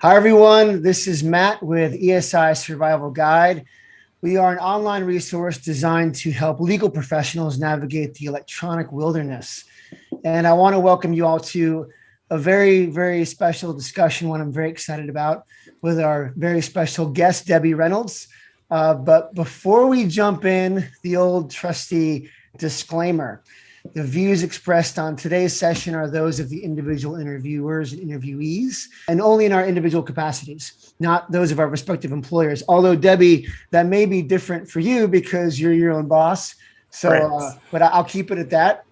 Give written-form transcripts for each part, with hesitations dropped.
Hi, everyone. This is Matt with ESI Survival Guide. We are an online resource designed to help legal professionals navigate the electronic wilderness. And I want to welcome you all to a very, very special discussion, one I'm very excited about, with our very special guest, Debbie Reynolds. But before we jump in, the old trusty disclaimer. The views expressed on today's session are those of the individual interviewers and interviewees, and only in our individual capacities, not those of our respective employers. Although, Debbie, that may be different for you because you're your own boss. So, but I'll keep it at that.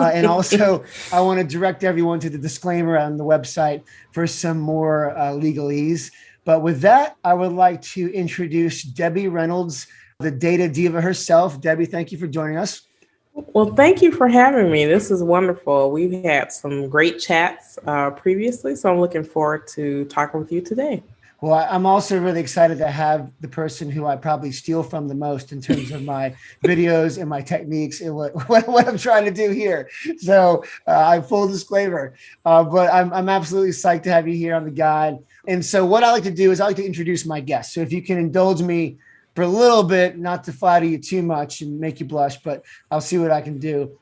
And also, I want to direct everyone to the disclaimer on the website for some more legalese. But with that, I would like to introduce Debbie Reynolds, the Data Diva herself. Debbie, thank you for joining us. Well, thank you for having me. This is wonderful. We've had some great chats previously, so I'm looking forward to talking with you today. Well, I'm also really excited to have the person who I probably steal from the most in terms of my videos and my techniques and what I'm trying to do here. So I'm full disclaimer, but I'm absolutely psyched to have you here on the guide. And so what I like to do is I like to introduce my guests. So if you can indulge me for a little bit, not to flatter you too much and make you blush, but I'll see what I can do.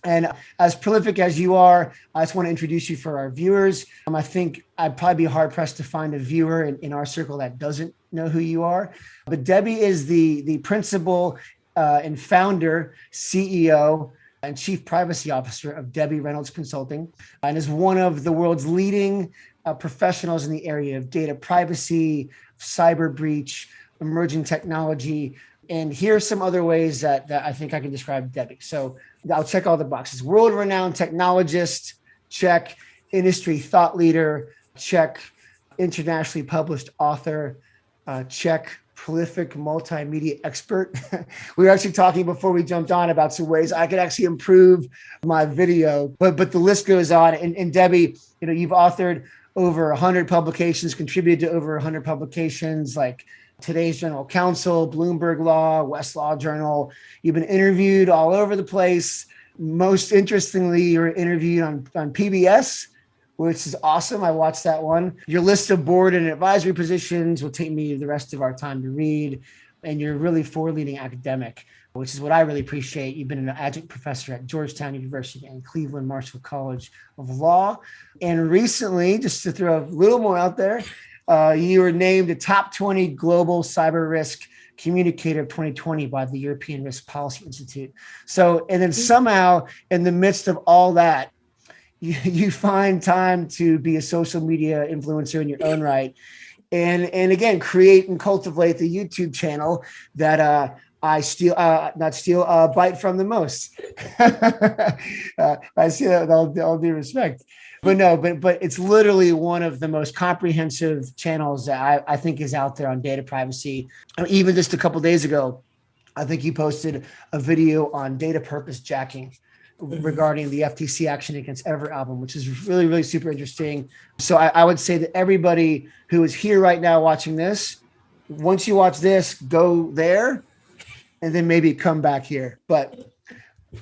And as prolific as you are, I just want to introduce you for our viewers. I think I'd probably be hard pressed to find a viewer in our circle that doesn't know who you are. But Debbie is the principal and founder, CEO, and chief privacy officer of Debbie Reynolds Consulting, and is one of the world's leading professionals in the area of data privacy, cyber breach, emerging technology. And here's some other ways that I think I can describe Debbie. So I'll check all the boxes. World-renowned technologist, check. Industry thought leader, check. Internationally published author, check. Prolific multimedia expert. We were actually talking before we jumped on about some ways I could actually improve my video, but the list goes on. And Debbie, you've authored over 100 publications, contributed to over 100 publications like Today's General Counsel, Bloomberg Law, Westlaw Journal. You've been interviewed all over the place. Most interestingly, you were interviewed on PBS, which is awesome. I watched that one. Your list of board and advisory positions will take me the rest of our time to read. And you're really forward-leaning academic, which is what I really appreciate. You've been an adjunct professor at Georgetown University and Cleveland Marshall College of Law. And recently, just to throw a little more out there, you were named a top 20 global cyber risk communicator of 2020 by the European Risk Policy Institute. So, and then somehow in the midst of all that, you find time to be a social media influencer in your own right. And again, create and cultivate the YouTube channel that I bite from the most. I see that with all due respect. But no, but it's literally one of the most comprehensive channels that I think is out there on data privacy. Even just a couple of days ago, I think you posted a video on data purpose jacking regarding the FTC action against Album, which is really, really super interesting. So I would say that everybody who is here right now watching this, once you watch this, go there and then maybe come back here. But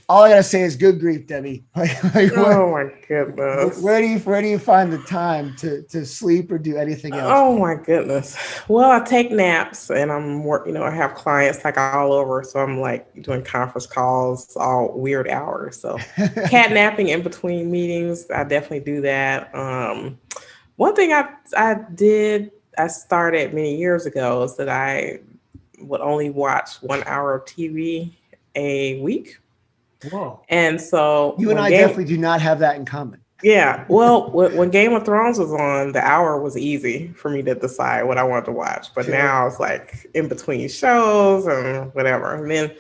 all I gotta say is good grief, Debbie. Oh my goodness. Where do you find the time to sleep or do anything else? Oh my goodness. Well, I take naps and I'm I have clients like all over. So I'm like doing conference calls, all weird hours. So cat napping in between meetings, I definitely do that. One thing I started many years ago is that I would only watch 1 hour of TV a week. Whoa. And so you and I definitely do not have that in common. Yeah. Well, when Game of Thrones was on, the hour was easy for me to decide what I wanted to watch. But now it's like in between shows and whatever. And then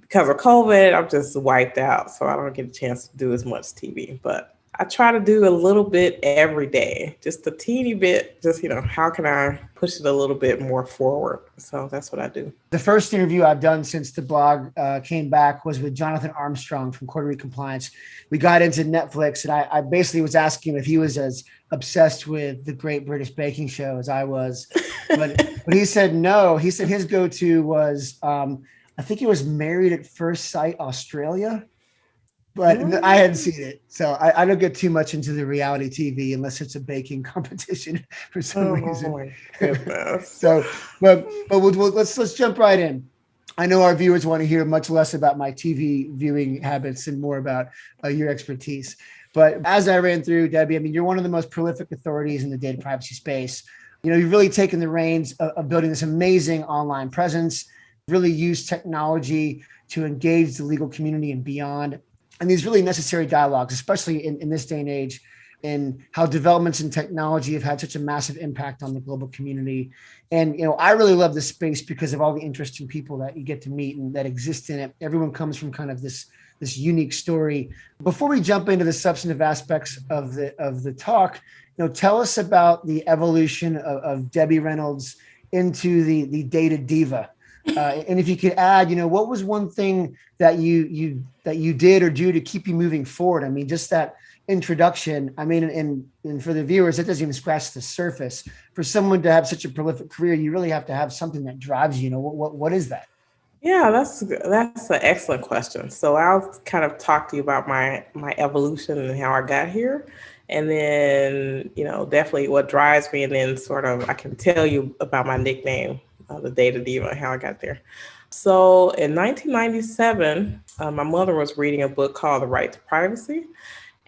because of COVID, I'm just wiped out. So I don't get a chance to do as much TV. But I try to do a little bit every day, just a teeny bit, just, how can I push it a little bit more forward? So that's what I do. The first interview I've done since the blog came back was with Jonathan Armstrong from Quarterly Compliance. We got into Netflix and I basically was asking him if he was as obsessed with the Great British Baking Show as I was, but he said no. He said his go-to was, I think it was Married at First Sight Australia. but I hadn't seen it. So I don't get too much into the reality TV unless it's a baking competition for some reason. My goodness. So, but let's jump right in. I know our viewers want to hear much less about my TV viewing habits and more about your expertise. But as I ran through, Debbie, I mean, you're one of the most prolific authorities in the data privacy space. You know, you've really taken the reins of building this amazing online presence, really used technology to engage the legal community and beyond. And these really necessary dialogues, especially in this day and age, and how developments in technology have had such a massive impact on the global community. And, you know, I really love this space because of all the interesting people that you get to meet and that exist in it. Everyone comes from kind of this unique story. Before we jump into the substantive aspects of the talk, you know, tell us about the evolution of Debbie Reynolds into the Data Diva. And if you could add, you know, what was one thing that you did or do to keep you moving forward? I mean, just that introduction. I mean, and for the viewers, it doesn't even scratch the surface. For someone to have such a prolific career, you really have to have something that drives you. You know, what is that? Yeah, that's an excellent question. So I'll kind of talk to you about my evolution and how I got here, and then, you know, definitely what drives me, and then sort of I can tell you about my nickname, the Data Diva, and how I got there. So in 1997, my mother was reading a book called The Right to Privacy.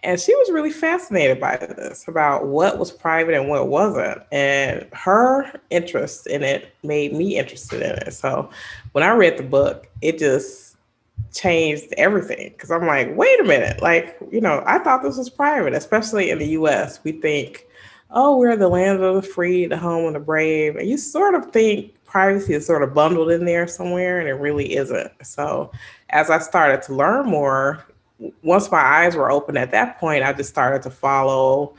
And she was really fascinated by this, about what was private and what wasn't. And her interest in it made me interested in it. So when I read the book, it just changed everything. Because I'm like, wait a minute, like, you know, I thought this was private, especially in the US. We think, oh, we're the land of the free, the home of the brave. And you sort of think privacy is sort of bundled in there somewhere, and it really isn't. So as I started to learn more, once my eyes were open at that point, I just started to follow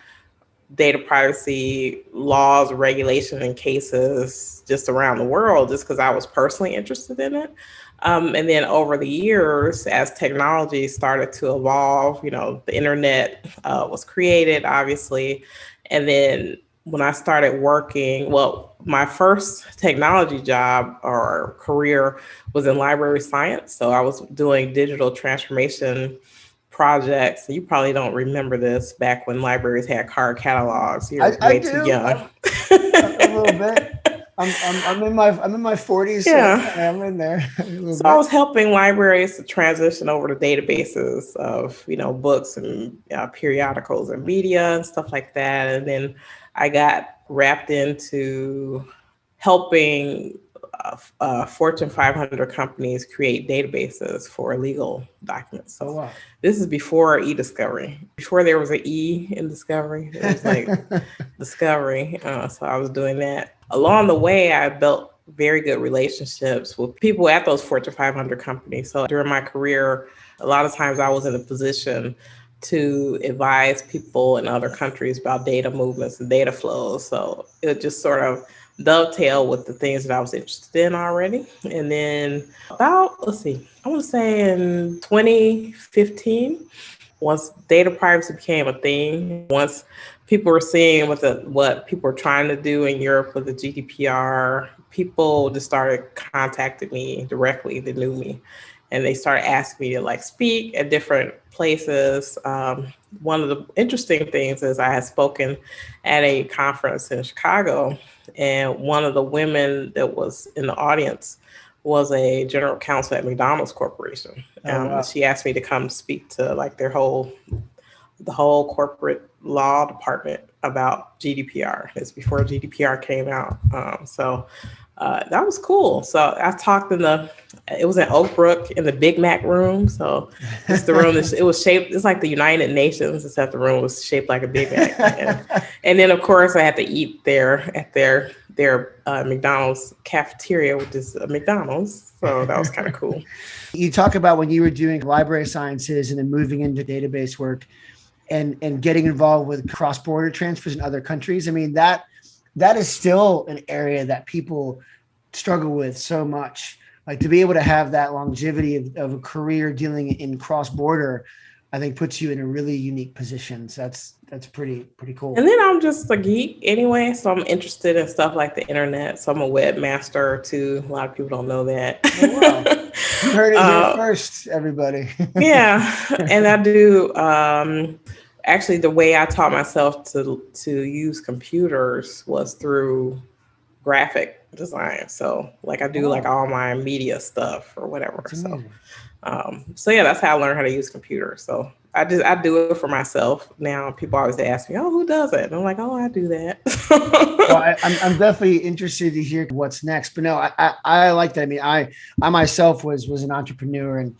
data privacy laws, regulation, and cases just around the world, just because I was personally interested in it. And then over the years, as technology started to evolve, you know, the internet was created, obviously. And then when I started working, well, my first technology job or career was in library science. So I was doing digital transformation projects. You probably don't remember this, back when libraries had card catalogs. You're way too young. A little bit. I'm in my 40s. Yeah. So I'm in there. So I was helping libraries to transition over to databases of, you know, books and periodicals and media and stuff like that. And then I got wrapped into helping Fortune 500 companies create databases for legal documents. So wow. This is before e-discovery. Before there was an E in discovery, it was like discovery. So I was doing that. Along the way, I built very good relationships with people at those Fortune 500 companies. So during my career, a lot of times I was in a position to advise people in other countries about data movements and data flows. So it just sort of dovetail with the things that I was interested in already. And then about, I want to say in 2015, once data privacy became a thing, once people were seeing what people were trying to do in Europe with the GDPR, people just started contacting me directly that knew me. And they started asking me to like speak at different places. One of the interesting things is I had spoken at a conference in Chicago, and one of the women that was in the audience was a general counsel at McDonald's Corporation. Wow. She asked me to come speak to like the whole corporate law department about GDPR. It's before GDPR came out. So that was cool. So I talked it was in Oak Brook in the Big Mac room. So it's the room it was shaped, it's like the United Nations, except the room was shaped like a Big Mac. And then of course I had to eat there at their McDonald's cafeteria, which is a McDonald's. So that was kind of cool. You talk about when you were doing library sciences and then moving into database work and getting involved with cross-border transfers in other countries. I mean, that is still an area that people struggle with so much. Like to be able to have that longevity of a career dealing in cross-border, I think puts you in a really unique position. So that's pretty cool. And then I'm just a geek anyway, so I'm interested in stuff like the internet. So I'm a webmaster too. A lot of people don't know that. Oh, wow. You heard it here first, everybody. Yeah, and I do. Actually, the way I taught myself to use computers was through graphic design. So, like, I do like all my media stuff or whatever. That's amazing. So yeah, that's how I learned how to use computers. So I do it for myself. Now people always ask me, "Oh, who does it?" And I'm like, "Oh, I do that." Well, I'm definitely interested to hear what's next. But no, I like that. I mean, I myself was an entrepreneur, and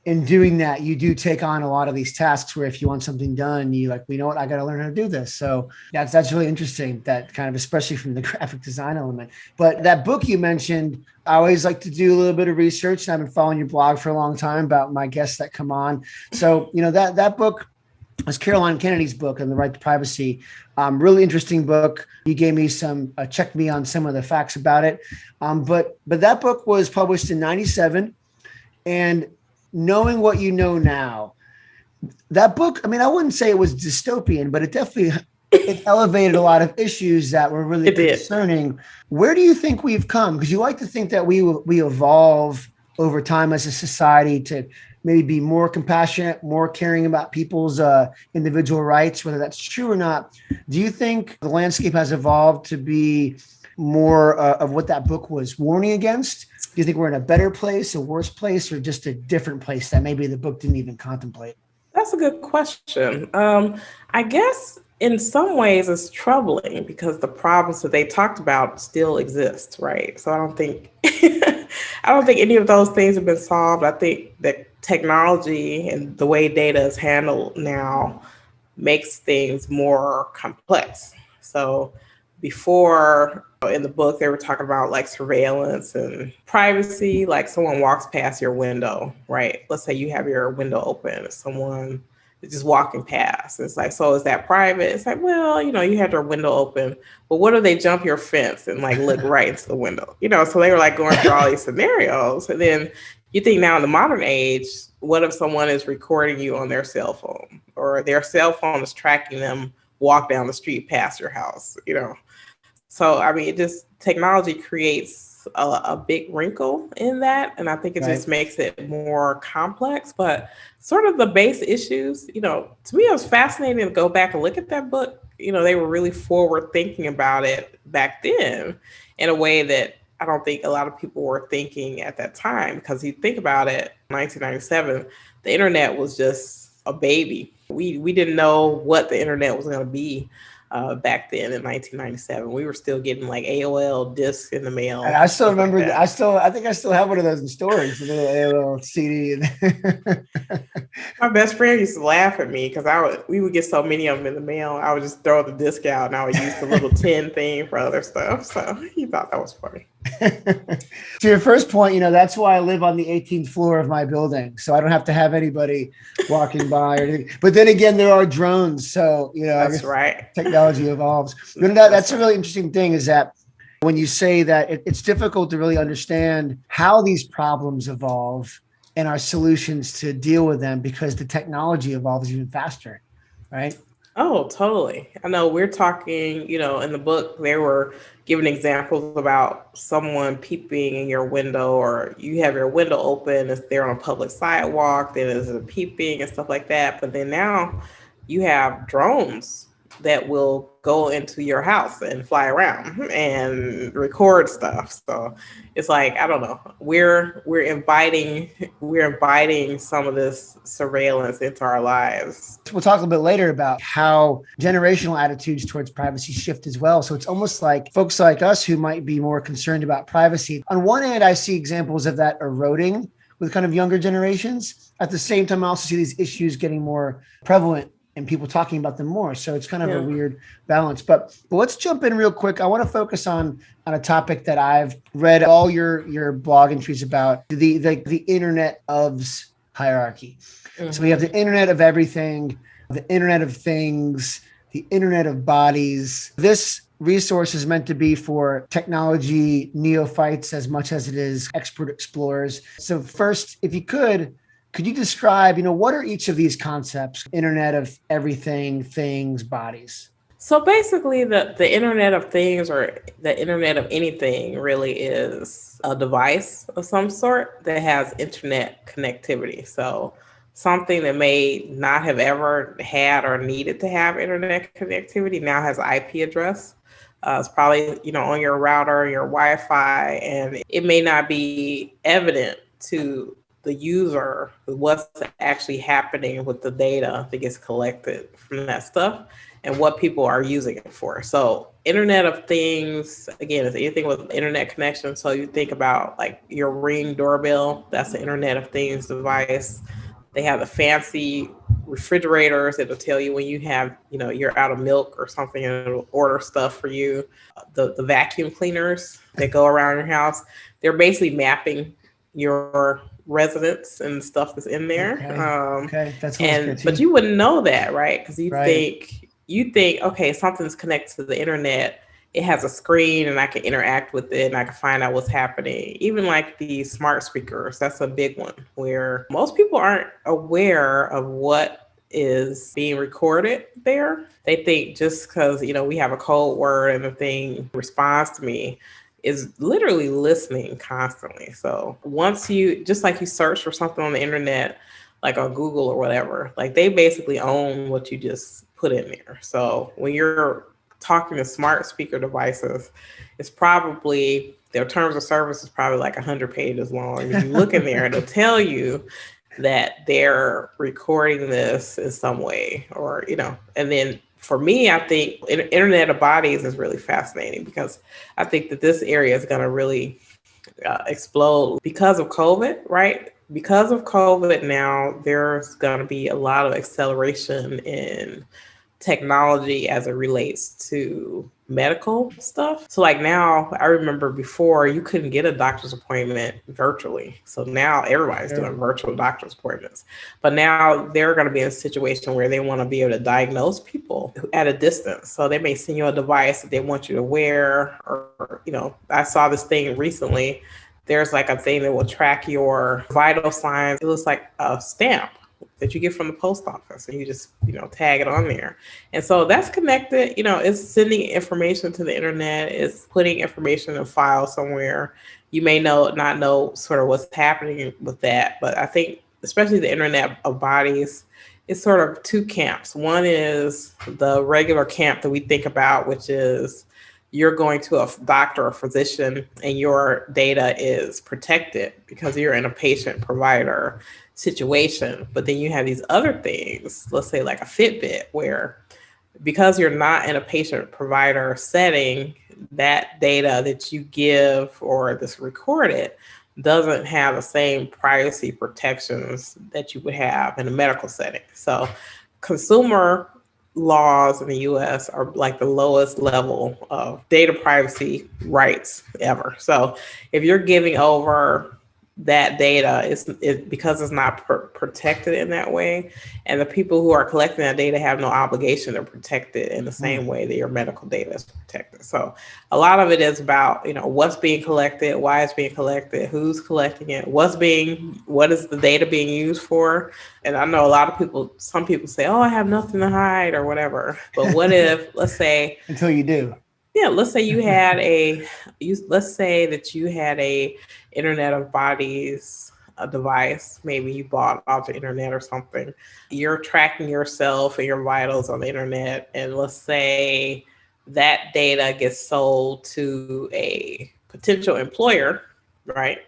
in doing that, you do take on a lot of these tasks where if you want something done, you like, you know what, I got to learn how to do this. So that's really interesting, that kind of, especially from the graphic design element. But that book you mentioned, I always like to do a little bit of research. And I've been following your blog for a long time about my guests that come on. So, that book was Caroline Kennedy's book on the right to privacy. Really interesting book. You gave me some, checked me on some of the facts about it. But that book was published in 97, and knowing what you know now, that book, I mean, I wouldn't say it was dystopian, but it definitely it elevated a lot of issues that were really concerning. Where do you think we've come? Because you like to think that we evolve over time as a society to maybe be more compassionate, more caring about people's individual rights, whether that's true or not. Do you think the landscape has evolved to be more of what that book was warning against? Do you think we're in a better place, a worse place, or just a different place that maybe the book didn't even contemplate? That's a good question. I guess in some ways it's troubling because the problems that they talked about still exist, right? So I don't think any of those things have been solved. I think that technology and the way data is handled now makes things more complex. So before, in the book, they were talking about like surveillance and privacy, like someone walks past your window, right? Let's say you have your window open, someone is just walking past. It's like, so is that private? It's like, well, you had your window open, but what if they jump your fence and like look right into the window? So they were like going through all these scenarios. And then you think now in the modern age, what if someone is recording you on their cell phone, or their cell phone is tracking them walk down the street past your house, So, I mean, technology creates a big wrinkle in that. And I think it just makes it more complex, but sort of the base issues, to me, it was fascinating to go back and look at that book. They were really forward thinking about it back then in a way that I don't think a lot of people were thinking at that time, because you think about it, 1997, the internet was just a baby. We didn't know what the internet was going to be back then in 1997. We were still getting like AOL discs in the mail. And I still remember like I think I still have one of those in storage, the little AOL CD. My best friend used to laugh at me because we would get so many of them in the mail. I would just throw the disc out and I would use the little tin thing for other stuff. So he thought that was funny. To your first point, that's why I live on the 18th floor of my building, so I don't have to have anybody walking by or anything. But then again, there are drones, so that's right. Technology evolves. That's a really interesting thing, is that when you say that it's difficult to really understand how these problems evolve and our solutions to deal with them, because the technology evolves even faster, right? Oh, totally. I know we're talking, in the book, they were giving examples about someone peeping in your window, or you have your window open, if they're on a public sidewalk, then there's a peeping and stuff like that. But then now you have drones that will go into your house and fly around and record stuff. So it's like, I don't know, we're inviting some of this surveillance into our lives. We'll talk a little bit later about how generational attitudes towards privacy shift as well. So it's almost like folks like us who might be more concerned about privacy. On one hand, I see examples of that eroding with kind of younger generations. At the same time, I also see these issues getting more prevalent and people talking about them more. So it's kind of a weird balance. But let's jump in real quick. I want to focus on a topic that I've read all your blog entries about, the internet of's hierarchy. Mm-hmm. So we have the internet of everything, the internet of things, the internet of bodies. This resource is meant to be for technology neophytes as much as it is expert explorers. So first, if you could you describe, what are each of these concepts? Internet of everything, things, bodies. So basically, the Internet of Things or the Internet of anything really is a device of some sort that has internet connectivity. So something that may not have ever had or needed to have internet connectivity now has an IP address. It's probably, on your router, your Wi-Fi, and it may not be evident to the user what's actually happening with the data that gets collected from that stuff and what people are using it for. So Internet of Things, again, is anything with internet connection. So you think about like your Ring doorbell, that's the Internet of Things device. They have the fancy refrigerators that'll tell you when you have, you're out of milk or something, and it'll order stuff for you. The vacuum cleaners that go around your house, they're basically mapping your residence and stuff that's in there. Okay. That's good too. But you wouldn't know that, right? Because Right. you think, okay, something's connected to the internet. It has a screen and I can interact with it and I can find out what's happening. Even like the smart speakers, that's a big one where most people aren't aware of what is being recorded there. They think just because, we have a code word and the thing responds to me, is literally listening constantly. So once just like you search for something on the internet, like on Google or whatever, like they basically own what you just put in there. So when you're talking to smart speaker devices, it's probably their terms of service is probably like 100 pages long. If you look in there, it'll tell you that they're recording this in some way, or, and then for me, I think Internet of Bodies is really fascinating because I think that this area is going to really explode because of COVID, right? Because of COVID now, there's going to be a lot of acceleration in technology as it relates to medical stuff. So like now, I remember before you couldn't get a doctor's appointment virtually. So now everybody's doing virtual doctor's appointments. But now they're going to be in a situation where they want to be able to diagnose people at a distance. So they may send you a device that they want you to wear, or, I saw this thing recently. There's like a thing that will track your vital signs. It looks like a stamp that you get from the post office, and you just, tag it on there. And so that's connected, it's sending information to the internet, it's putting information in a file somewhere. You may not know sort of what's happening with that, but I think especially the Internet of Bodies, it's sort of two camps. One is the regular camp that we think about, which is you're going to a doctor or physician and your data is protected because you're in a patient provider situation. But then you have these other things, let's say like a Fitbit, where because you're not in a patient provider setting, that data that you give or that's recorded doesn't have the same privacy protections that you would have in a medical setting. So consumer laws in the US are like the lowest level of data privacy rights ever. So if you're giving over that data, because it's not protected in that way, and the people who are collecting that data have no obligation to protect it in the same way that your medical data is protected. So a lot of it is about, what's being collected, why it's being collected, who's collecting it, what is the data being used for. And I know some people say, oh, I have nothing to hide or whatever. But what if, let's say, until you do. Yeah, let's say let's say that you had a Internet of Bodies a device, maybe you bought off the internet or something. You're tracking yourself and your vitals on the internet, and let's say that data gets sold to a potential employer, right?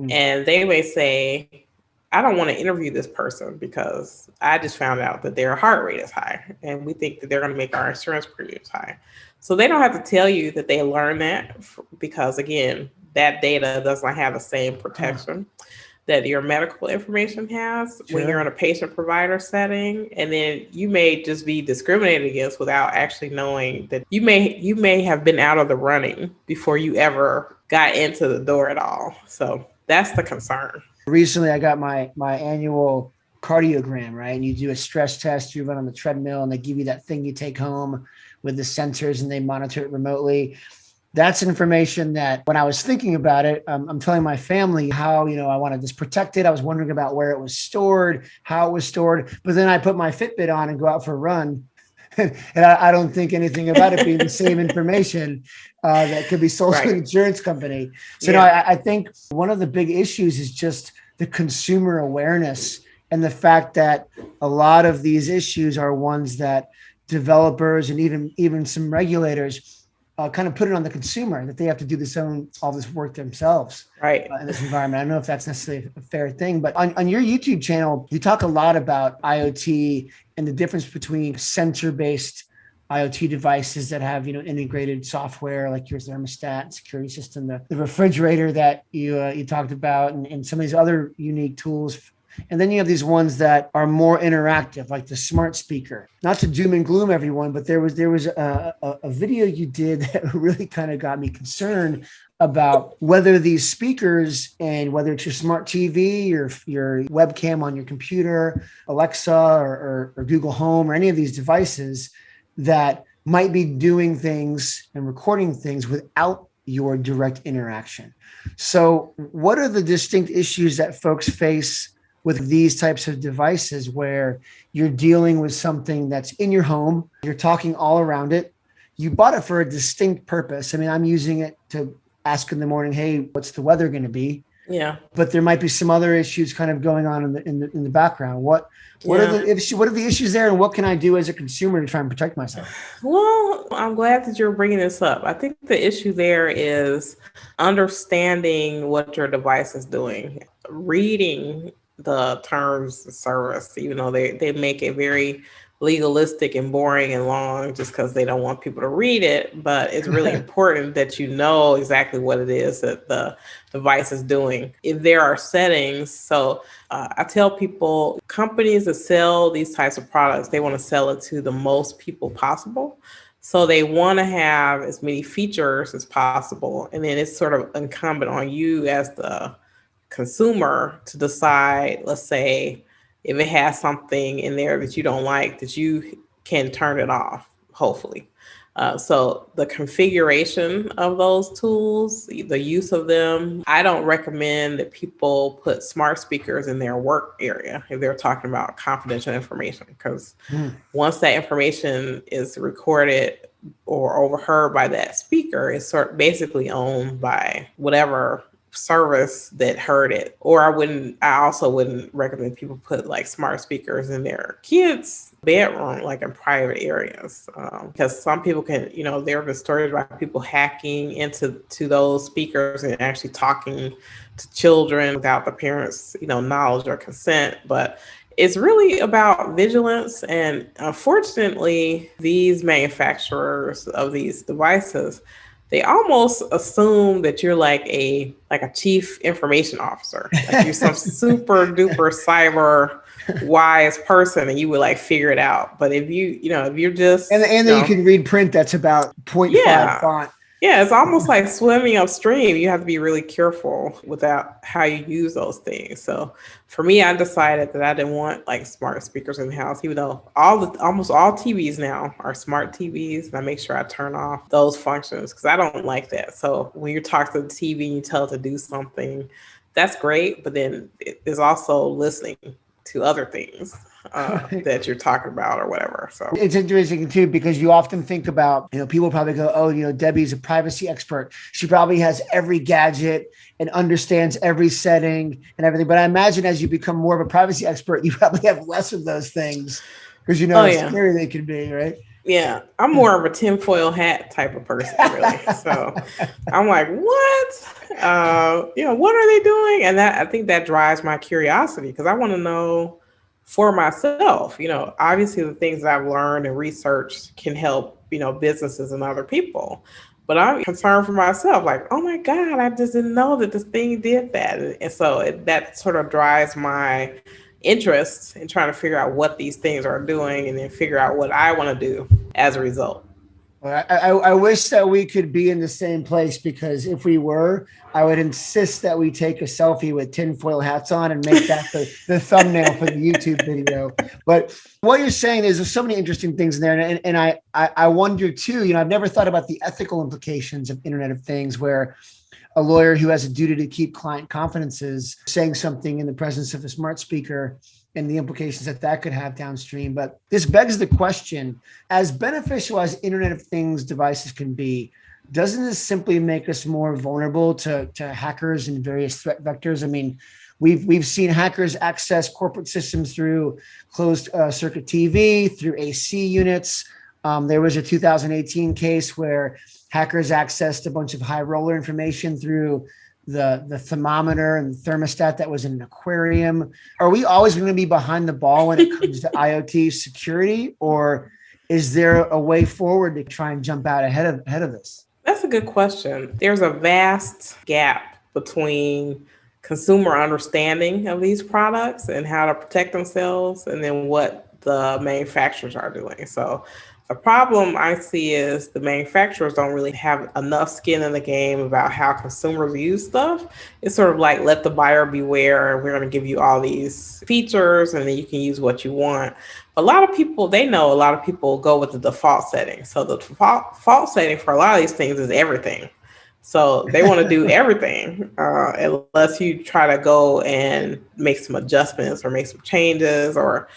And they may say, I don't want to interview this person because I just found out that their heart rate is high and we think that they're going to make our insurance premiums high. So they don't have to tell you that they learned that because, again, that data does not have the same protection that your medical information has when you're in a patient provider setting. And then you may just be discriminated against without actually knowing that you may have been out of the running before you ever got into the door at all. So that's the concern. Recently, I got my annual cardiogram, right? And you do a stress test, you run on the treadmill, and they give you that thing you take home with the sensors, and they monitor it remotely. That's information that when I was thinking about it, I'm telling my family how, I wanted this protected. I was wondering about where it was stored, how it was stored. But then I put my Fitbit on and go out for a run. and I don't think anything about it being the same information that could be sold to an insurance company. So no, I think one of the big issues is just the consumer awareness and the fact that a lot of these issues are ones that developers and even some regulators kind of put it on the consumer, that they have to do all this work themselves in this environment. I don't know if that's necessarily a fair thing, but on your YouTube channel, you talk a lot about IoT and the difference between sensor-based IoT devices that have, integrated software like your thermostat, security system, the refrigerator that you talked about, and some of these other unique tools. And then you have these ones that are more interactive, like the smart speaker. Not to doom and gloom everyone, but there was a video you did that really kind of got me concerned about whether these speakers, and whether it's your smart TV or your webcam on your computer, Alexa or Google Home, or any of these devices that might be doing things and recording things without your direct interaction. So what are the distinct issues that folks face with these types of devices, where you're dealing with something that's in your home, you're talking all around it, you bought it for a distinct purpose? I mean, I'm using it to ask in the morning, hey, what's the weather going to be? Yeah. But there might be some other issues kind of going on in the background. What are the issues there, and what can I do as a consumer to try and protect myself? Well, I'm glad that you're bringing this up. I think the issue there is understanding what your device is doing, reading the terms of service, even though they make it very legalistic and boring and long just because they don't want people to read it. But it's really important that you know exactly what it is that the device is doing. If there are settings, so I tell people, companies that sell these types of products, they want to sell it to the most people possible. So they want to have as many features as possible. And then it's sort of incumbent on you as the consumer to decide, let's say, if it has something in there that you don't like, that you can turn it off, hopefully. So the configuration of those tools, the use of them, I don't recommend that people put smart speakers in their work area if they're talking about confidential information, because once that information is recorded or overheard by that speaker, it's basically owned by whatever service that heard it. Or I also wouldn't recommend people put like smart speakers in their kids' bedroom, like in private areas, because some people can, there have been stories about people hacking into those speakers and actually talking to children without the parents, knowledge or consent. But it's really about vigilance. And unfortunately, these manufacturers of these devices, they almost assume that you're like a chief information officer, like you're some super duper cyber wise person, and you would like figure it out. But if you're just and then you can read print that's about 0.5 font. Yeah, it's almost like swimming upstream. You have to be really careful about how you use those things. So for me, I decided that I didn't want like smart speakers in the house, even though almost all TVs now are smart TVs. And I make sure I turn off those functions because I don't like that. So when you talk to the TV and you tell it to do something, that's great. But then there's also listening to other things that you're talking about or whatever. So it's interesting too, because you often think about, people probably go, oh, Debbie's a privacy expert. She probably has every gadget and understands every setting and everything. But I imagine as you become more of a privacy expert, you probably have less of those things because how scary they can be, right? Yeah, I'm more of a tinfoil hat type of person, really. So I'm like, what? What are they doing? And I think that drives my curiosity because I want to know for myself. Obviously the things that I've learned and researched can help, businesses and other people. But I'm concerned for myself, like, oh my God, I just didn't know that this thing did that. And so that sort of drives my interest in trying to figure out what these things are doing and then figure out what I want to do as a result. Well, I wish that we could be in the same place, because if we were, I would insist that we take a selfie with tinfoil hats on and make that the thumbnail for the YouTube video. But what you're saying is there's so many interesting things in there. And I wonder too, I've never thought about the ethical implications of Internet of Things, where a lawyer who has a duty to keep client confidences saying something in the presence of a smart speaker and the implications that that could have downstream. But this begs the question, as beneficial as Internet of Things devices can be, doesn't this simply make us more vulnerable to hackers and various threat vectors? I mean, we've seen hackers access corporate systems through closed circuit TV, through AC units. There was a 2018 case where hackers accessed a bunch of high roller information through the thermometer and the thermostat that was in an aquarium. Are we always going to be behind the ball when it comes to IoT security, or is there a way forward to try and jump out ahead of this? That's a good question. There's a vast gap between consumer understanding of these products and how to protect themselves, and then what the manufacturers are doing. So the problem I see is the manufacturers don't really have enough skin in the game about how consumers use stuff. It's sort of like, let the buyer beware. We're going to give you all these features and then you can use what you want. A lot of people, they know a lot of people go with the default setting. So the default setting for a lot of these things is everything. So they want to do everything unless you try to go and make some adjustments or make some changes. Or,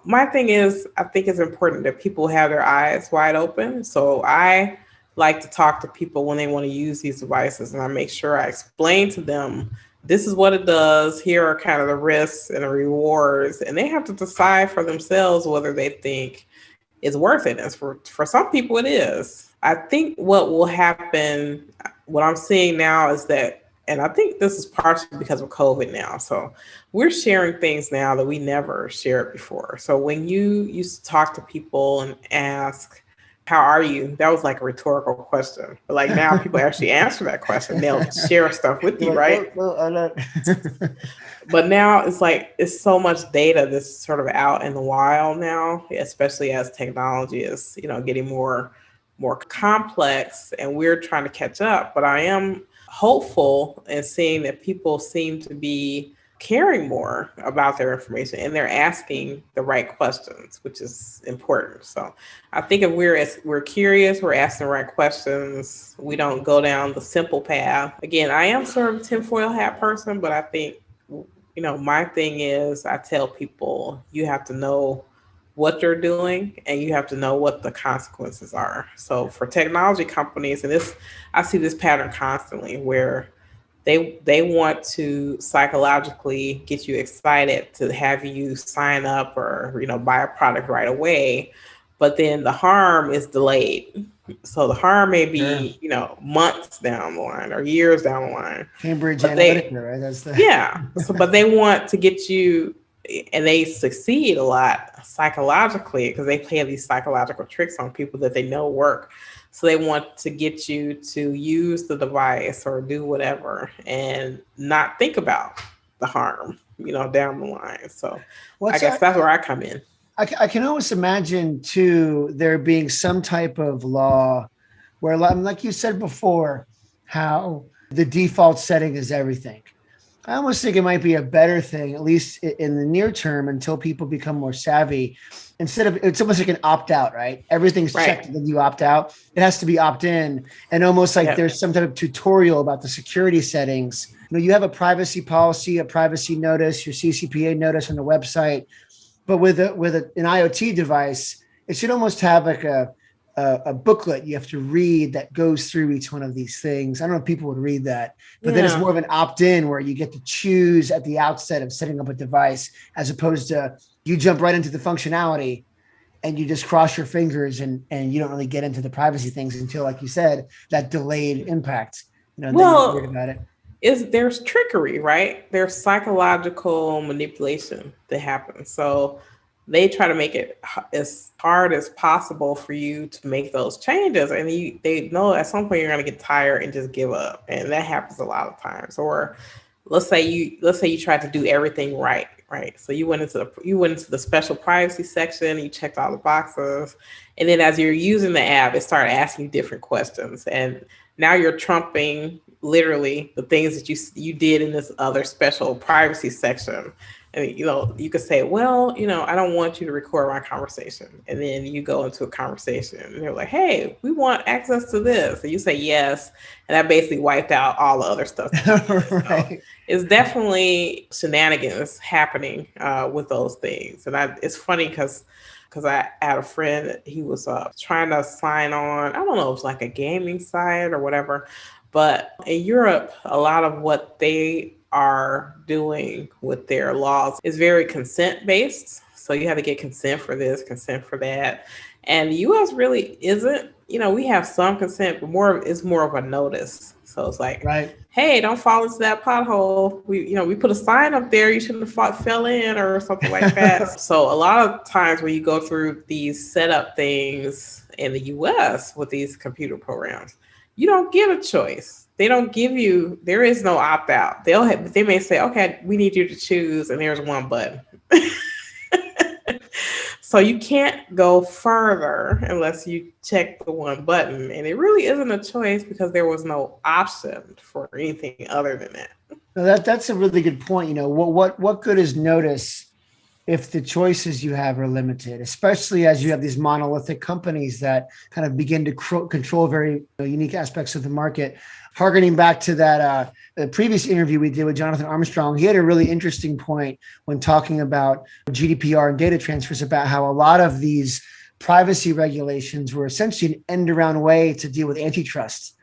my thing is, I think it's important that people have their eyes wide open. So I like to talk to people when they want to use these devices, and I make sure I explain to them, this is what it does. Here are kind of the risks and the rewards, and they have to decide for themselves whether they think it's worth it. And for some people, it is. I think what will happen, what I'm seeing now is that, and I think this is partially because of COVID now. So we're sharing things now that we never shared before. So when you used to talk to people and ask, how are you? That was like a rhetorical question. But like now people actually answer that question. They'll share stuff with you, right? But now it's like, it's so much data that's sort of out in the wild now, especially as technology is, getting more complex, and we're trying to catch up. But I am hopeful in seeing that people seem to be caring more about their information, and they're asking the right questions, which is important. So I think if we're curious, we're asking the right questions, we don't go down the simple path. Again, I am sort of a tinfoil hat person, but I think, my thing is, I tell people, you have to know what you're doing and you have to know what the consequences are. So for technology companies, and I see this pattern constantly where they want to psychologically get you excited to have you sign up or, buy a product right away, but then the harm is delayed. So the harm may be, months down the line or years down the line. Cambridge Analytica, right? That's the yeah. So, but they want to get you, and they succeed a lot psychologically because they play these psychological tricks on people that they know work. So they want to get you to use the device or do whatever and not think about the harm, down the line. So I guess that's where I come in. I can always imagine too, there being some type of law where, like you said before, how the default setting is everything. I almost think it might be a better thing, at least in the near term, until people become more savvy. Instead of, it's almost like an opt out, right? Everything's checked and then you opt out. It has to be opt in, and almost like there's some type of tutorial about the security settings. You have a privacy policy, a privacy notice, your CCPA notice on the website, but with an IoT device, it should almost have like a booklet you have to read that goes through each one of these things. I don't know if people would read that, but then it's more of an opt-in where you get to choose at the outset of setting up a device, as opposed to you jump right into the functionality and you just cross your fingers and you don't really get into the privacy things until, like you said, that delayed impact. Then you're worried about it. There's trickery, right? There's psychological manipulation that happens. So they try to make it as hard as possible for you to make those changes. And they know at some point you're going to get tired and just give up. And that happens a lot of times. Or let's say you tried to do everything right? So you went into the special privacy section, you checked all the boxes. And then as you're using the app, it started asking you different questions. And now you're trumping literally the things that you did in this other special privacy section. And, you could say, well, I don't want you to record my conversation. And then you go into a conversation and they're like, hey, we want access to this. And you say yes. And that basically wiped out all the other stuff. Right. So it's definitely shenanigans happening with those things. And it's funny because I had a friend that he was trying to sign on. I don't know if it's like a gaming site or whatever. But in Europe, a lot of what they are doing with their laws is very consent based. So you have to get consent for this, consent for that. And the US really isn't. We have some consent, but it's more of a notice. So it's like, right. Hey, don't fall into that pothole. We put a sign up there. You shouldn't have fell in or something like that. So a lot of times when you go through these setup things in the US with these computer programs, you don't get a choice. They don't give you, there is no opt out. They may say, okay, we need you to choose, and there's one button. So you can't go further unless you check the one button. And it really isn't a choice because there was no option for anything other than that. No, that's a really good point. What good is notice if the choices you have are limited, especially as you have these monolithic companies that kind of begin to control very unique aspects of the market. Harkening back to that the previous interview we did with Jonathan Armstrong, he had a really interesting point when talking about GDPR and data transfers, about how a lot of these privacy regulations were essentially an end-around way to deal with antitrust,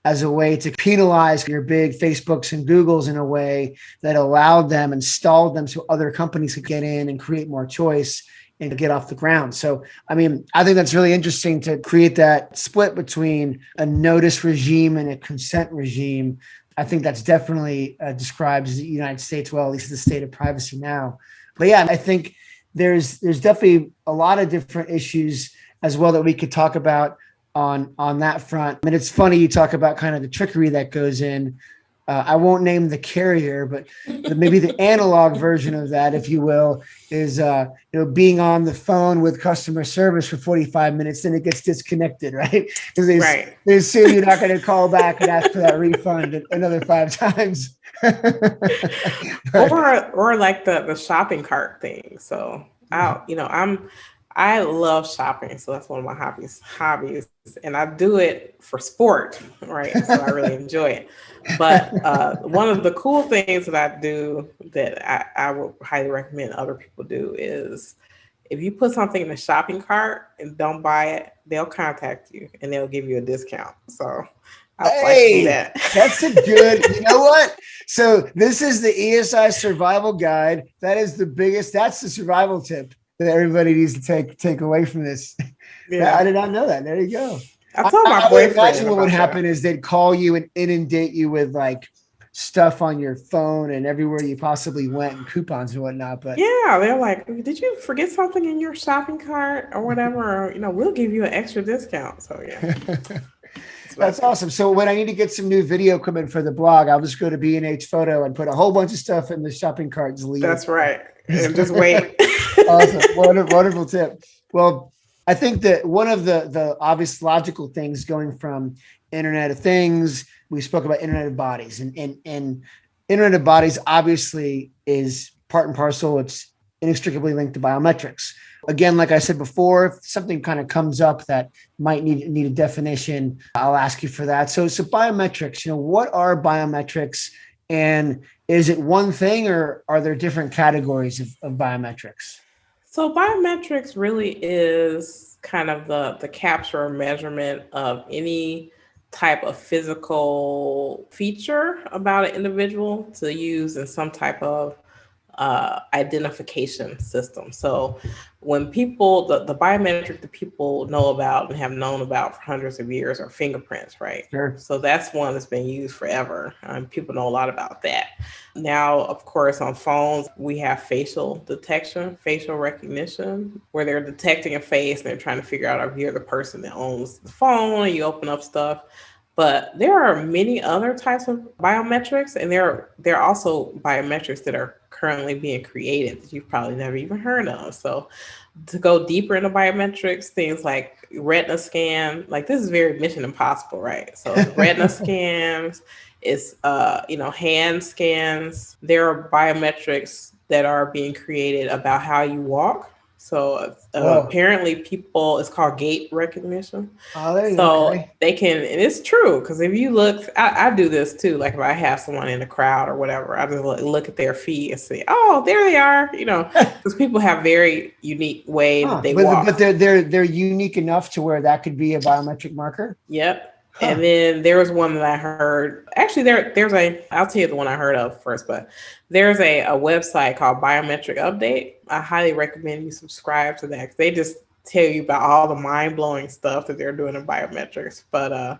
as a way to penalize your big Facebooks and Googles in a way that allowed them and stalled them so other companies could get in and create more choice and to get off the ground. So, I think that's really interesting to create that split between a notice regime and a consent regime. I think that's definitely describes the United States well, at least the state of privacy now. But yeah, I think there's definitely a lot of different issues as well that we could talk about on that front. I mean, it's funny you talk about kind of the trickery that goes in. I won't name the carrier, but maybe the analog version of that, if you will, is being on the phone with customer service for 45 minutes, then it gets disconnected, right? Because they assume you're not going to call back and ask for that refund another 5 times. or like the shopping cart thing. So I love shopping, so that's one of my hobbies, and I do it for sport, right? So I really enjoy it. But one of the cool things that I do that I would highly recommend other people do is if you put something in the shopping cart and don't buy it, they'll contact you and they'll give you a discount. So I'll like to do that. That's a good, you know what? So this is the ESI Survival Guide. That's the survival tip that everybody needs to take away from this. Yeah. I did not know that. There you go. I told my boyfriend. Imagine what would happen is they'd call you and inundate you with like stuff on your phone and everywhere you possibly went and coupons and whatnot. But yeah, they're like, did you forget something in your shopping cart or whatever? We'll give you an extra discount. So yeah. That's awesome. So when I need to get some new video equipment for the blog, I'll just go to B&H Photo and put a whole bunch of stuff in the shopping cart. That's right. And just wait. Awesome. Wonderful tip. Well, I think that one of the obvious logical things going from Internet of Things, we spoke about Internet of Bodies, and Internet of Bodies obviously is part and parcel. It's inextricably linked to biometrics. Again, like I said before, if something kind of comes up that might need a definition, I'll ask you for that. So biometrics, what are biometrics, and is it one thing or are there different categories of biometrics? So biometrics really is kind of the capture or measurement of any type of physical feature about an individual to use in some type of identification system. So when people, the biometric that people know about and have known about for hundreds of years are fingerprints, right? Sure. So that's one that's been used forever. People know a lot about that. Now, of course, on phones, we have facial detection, facial recognition, where they're detecting a face and they're trying to figure out if you're the person that owns the phone and you open up stuff. But there are many other types of biometrics, and there are also biometrics that are currently being created that you've probably never even heard of. So to go deeper into biometrics, things like retina scan, like this is very Mission Impossible, right? So retina scans, it's hand scans. There are biometrics that are being created about how you walk. So Whoa. apparently it's called gait recognition. Oh, there you go. So Okay. they can, and it's true, because if you look, I do this too. Like if I have someone in the crowd or whatever, I just look at their feet and say, oh, there they are, because people have very unique way that they walk. But they're unique enough to where that could be a biometric marker. Yep. And then there was one that I heard. Actually, I'll tell you the one I heard of first, but there's a website called Biometric Update. I highly recommend you subscribe to that, 'cause they just tell you about all the mind-blowing stuff that they're doing in biometrics. But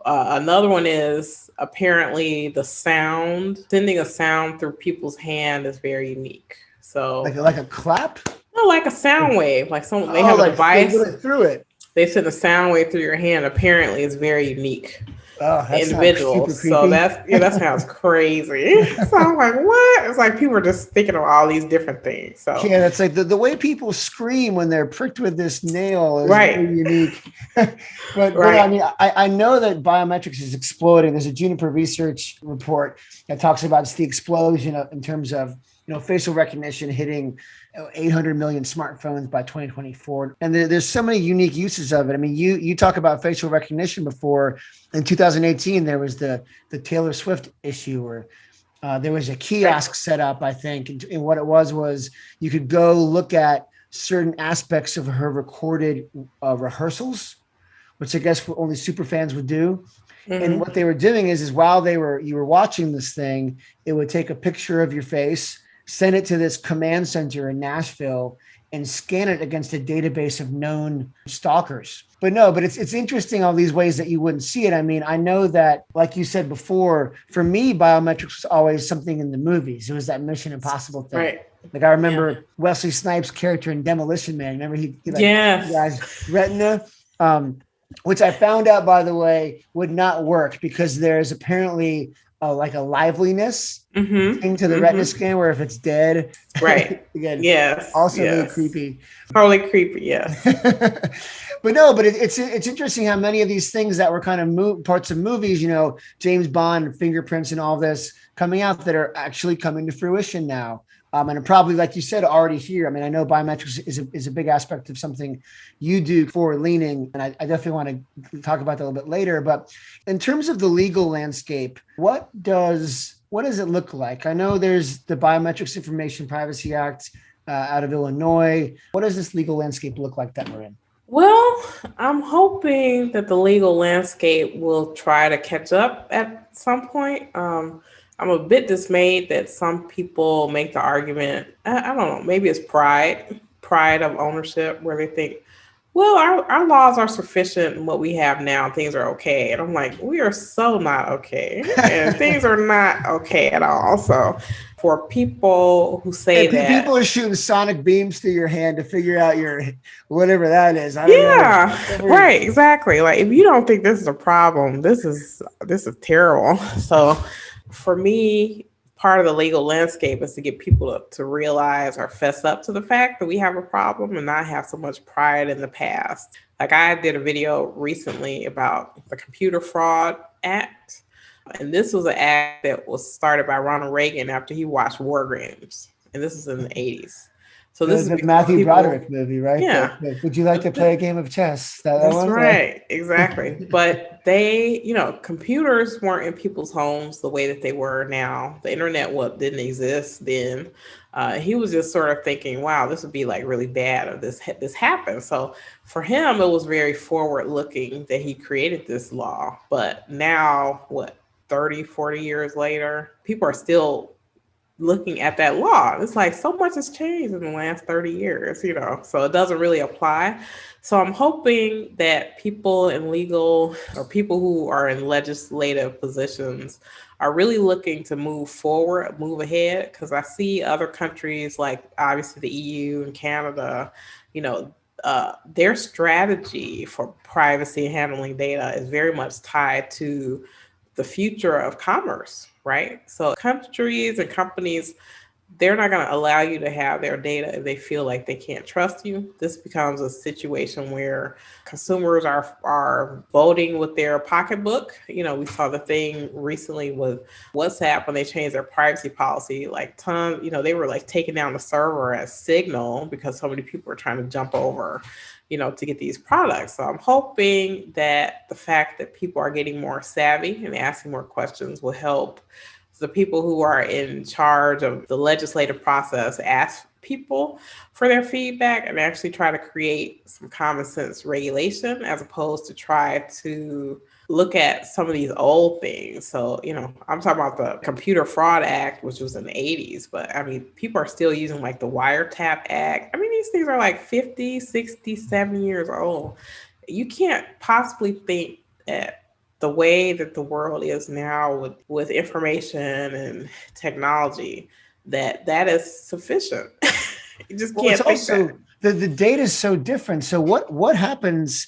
another one is apparently sending a sound through people's hand is very unique. So like a clap? No, like a sound wave. Like they have a device. Through it. They send a sound wave through your hand. Apparently, it's very unique. Oh, Individuals. So that sounds crazy. So I'm like, what? It's like people are just thinking of all these different things. So yeah, that's like the way people scream when they're pricked with this nail is very unique. but I mean, I know that biometrics is exploding. There's a Juniper Research report that talks about the explosion in terms of facial recognition hitting 800 million smartphones by 2024. And there's so many unique uses of it. I mean, you talk about facial recognition before. In 2018, there was the Taylor Swift issue where there was a kiosk set up, I think. And what it was you could go look at certain aspects of her recorded rehearsals, which I guess only super fans would do. Mm-hmm. And what they were doing is while you were watching this thing, it would take a picture of your face, send it to this command center in Nashville, and scan it against a database of known stalkers. But it's interesting all these ways that you wouldn't see it. I mean, I know that, like you said before, for me, biometrics was always something in the movies. It was that Mission Impossible thing. Right. Like I remember Wesley Snipes' character in Demolition Man. Remember he guy's retina, which I found out, by the way, would not work because there's apparently like a liveliness thing to the retina scan where if it's dead, right? Again, yes, also really creepy. Totally creepy, yeah. But it's interesting how many of these things that were kind of parts of movies, James Bond, fingerprints, and all this coming out that are actually coming to fruition now. And probably, like you said, already here. I mean, I know biometrics is a big aspect of something you do forward leaning, and I definitely want to talk about that a little bit later. But in terms of the legal landscape, what does it look like? I know there's the Biometrics Information Privacy Act out of Illinois. What does this legal landscape look like that we're in? Well, I'm hoping that the legal landscape will try to catch up at some point. I'm a bit dismayed that some people make the argument, I don't know, maybe it's pride of ownership, where they think, well, our laws are sufficient and what we have now, things are okay. And I'm like, we are so not okay. And things are not okay at all. So for people who say that. People are shooting sonic beams through your hand to figure out your whatever that is. I don't know. Right, exactly. Like if you don't think this is a problem, this is terrible. So for me, part of the legal landscape is to get people to realize or fess up to the fact that we have a problem and not have so much pride in the past. Like I did a video recently about the Computer Fraud Act. And this was an act that was started by Ronald Reagan after he watched War Games. And this is in the 80s. So this is the Matthew Broderick movie, right? Yeah. Would you like to play a game of chess? That's right. Exactly. But computers weren't in people's homes the way that they were now. The internet didn't exist then. He was just sort of thinking, wow, this would be like really bad if this happened. So for him, it was very forward looking that he created this law. But now, 30, 40 years later, people are still looking at that law. It's like so much has changed in the last 30 years, so it doesn't really apply. So I'm hoping that people in legal or people who are in legislative positions are really looking to move forward, move ahead, because I see other countries like obviously the EU and Canada, their strategy for privacy and handling data is very much tied to the future of commerce. Right. So countries and companies, they're not going to allow you to have their data if they feel like they can't trust you. This becomes a situation where consumers are voting with their pocketbook. We saw the thing recently with WhatsApp when they changed their privacy policy, like tons, they were like taking down the server at Signal because so many people were trying to jump over, to get these products. So I'm hoping that the fact that people are getting more savvy and asking more questions will help the people who are in charge of the legislative process ask people for their feedback and actually try to create some common sense regulation as opposed to try to look at some of these old things. So, I'm talking about the Computer Fraud Act, which was in the 80s, but I mean, people are still using like the Wiretap Act. I mean, these things are like 50, 60, 70 years old. You can't possibly think that the way that the world is now with information and technology, that is sufficient. You just can't it's think also the data is so different. So what happens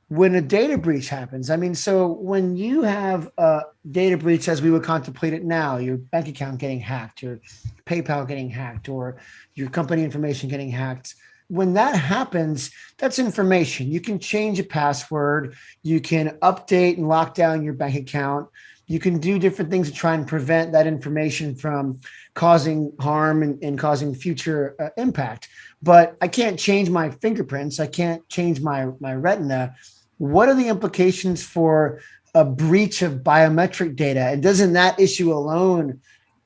when a data breach happens? I mean, so when you have a data breach, as we would contemplate it now, your bank account getting hacked, your PayPal getting hacked, or your company information getting hacked, when that happens, that's information. You can change a password. You can update and lock down your bank account. You can do different things to try and prevent that information from causing harm and causing future impact. But I can't change my fingerprints. I can't change my retina. What are the implications for a breach of biometric data? And doesn't that issue alone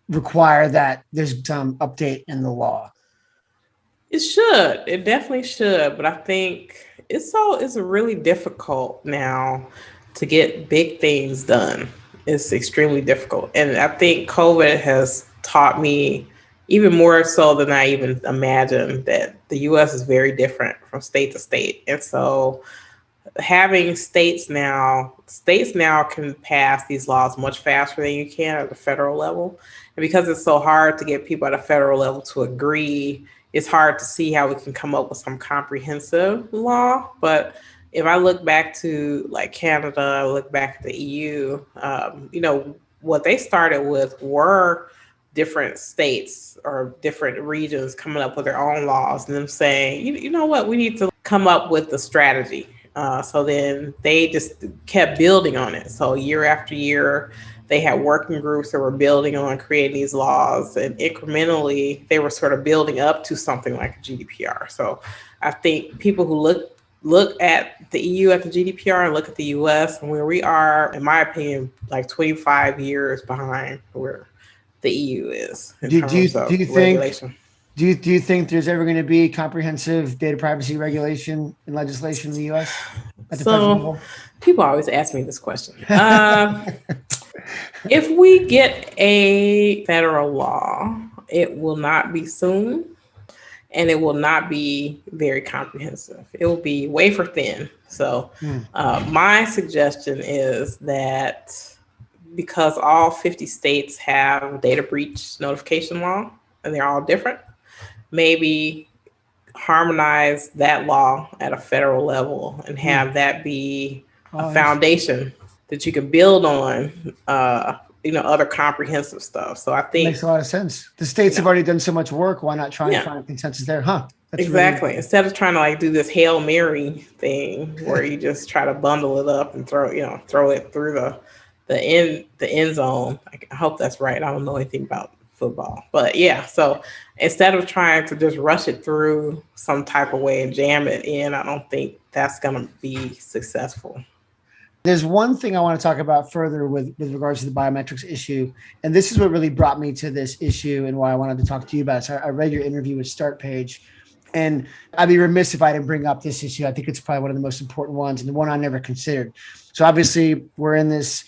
require that there's some update in the law? It should. It definitely should. But I think it's really difficult now to get big things done. It's extremely difficult. And I think COVID has taught me even more so than I even imagined that the US is very different from state to state. And so having states now can pass these laws much faster than you can at the federal level. And because it's so hard to get people at a federal level to agree, it's hard to see how we can come up with some comprehensive law. But if I look back to like Canada, I look back at the EU, what they started with were different states or different regions coming up with their own laws and them saying, you know what, we need to come up with the strategy. So then they just kept building on it. So year after year, they had working groups that were building on creating these laws, and incrementally they were sort of building up to something like a GDPR. So I think people who look at the EU at the GDPR and look at the US and where we are, in my opinion, like 25 years behind where the EU is in terms of regulation. Do you think there's ever going to be comprehensive data privacy regulation and legislation in the U.S. at the federal level? People always ask me this question. If we get a federal law, it will not be soon, and it will not be very comprehensive. It will be wafer thin. So my suggestion is that because all 50 states have data breach notification law, and they're all different, maybe harmonize that law at a federal level and have that be a foundation that you can build on, other comprehensive stuff. So I think makes a lot of sense. The states have already done so much work. Why not try and find a consensus there? That's exactly. Really instead of trying to like do this Hail Mary thing where you just try to bundle it up and throw it through the end zone. I hope that's right. I don't know anything about football, but yeah. So instead of trying to just rush it through some type of way and jam it in, I don't think that's going to be successful. There's one thing I want to talk about further with regards to the biometrics issue. And this is what really brought me to this issue and why I wanted to talk to you about it. So I read your interview with StartPage, and I'd be remiss if I didn't bring up this issue. I think it's probably one of the most important ones and the one I never considered. So obviously we're in this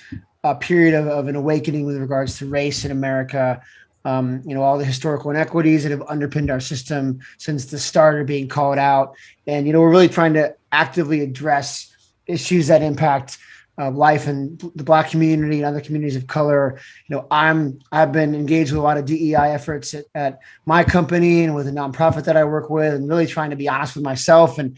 period of an awakening with regards to race in America. All the historical inequities that have underpinned our system since the start are being called out. And, we're really trying to actively address issues that impact life in the Black community and other communities of color. I've been engaged with a lot of DEI efforts at my company and with a nonprofit that I work with, and really trying to be honest with myself and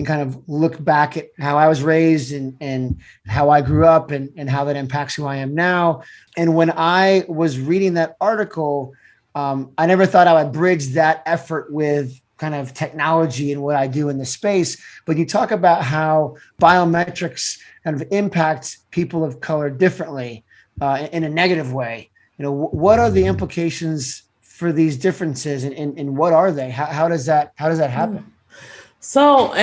kind of look back at how I was raised and how I grew up and how that impacts who I am now. And when I was reading that article, I never thought I would bridge that effort with kind of technology and what I do in the space. But you talk about how biometrics kind of impact people of color differently in a negative way. What are the implications for these differences, and what are they? How does that happen? So,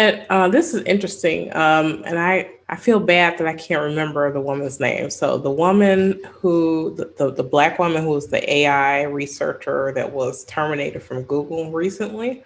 this is interesting, and I feel bad that I can't remember the woman's name. So the woman the Black woman who was the AI researcher that was terminated from Google recently,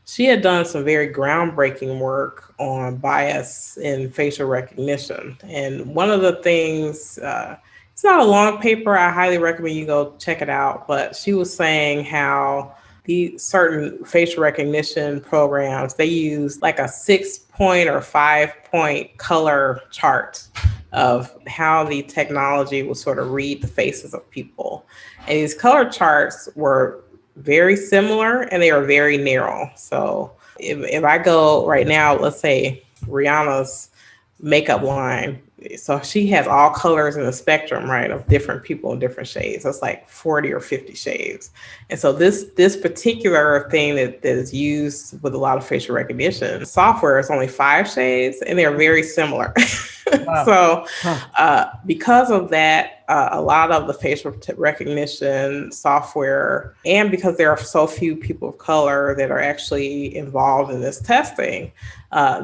she had done some very groundbreaking work on bias in facial recognition. And one of the things, it's not a long paper, I highly recommend you go check it out, but she was saying how the certain facial recognition programs, they use like a 6-point or 5-point color chart of how the technology will sort of read the faces of people. And these color charts were very similar and they are very narrow. So if I go right now, let's say Rihanna's makeup line, so she has all colors in the spectrum, right, of different people in different shades. That's like 40 or 50 shades. And so this particular thing that is used with a lot of facial recognition software is only 5 shades and they're very similar. Wow. So Huh. because of that, a lot of the facial recognition software, and because there are so few people of color that are actually involved in this testing,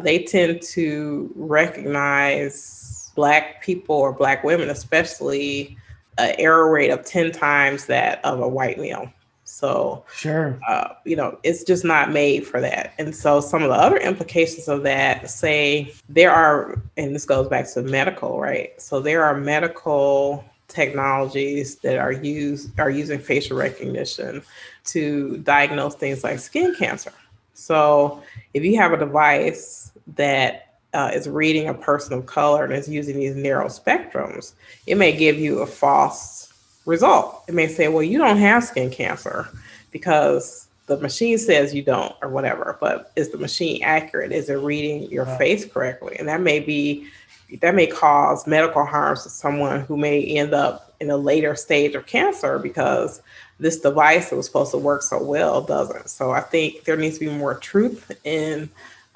they tend to recognize Black people or Black women, especially, an error rate of 10 times that of a white male. So, Sure. it's just not made for that. And so some of the other implications of that, say there are, and this goes back to medical, right? So there are medical technologies that are using facial recognition to diagnose things like skin cancer. So if you have a device that is reading a person of color and is using these narrow spectrums, it may give you a false result. It may say, well, you don't have skin cancer because the machine says you don't or whatever, but is the machine accurate? Is it reading your face correctly? And that may cause medical harms to someone who may end up in a later stage of cancer because this device that was supposed to work so well doesn't. So I think there needs to be more truth in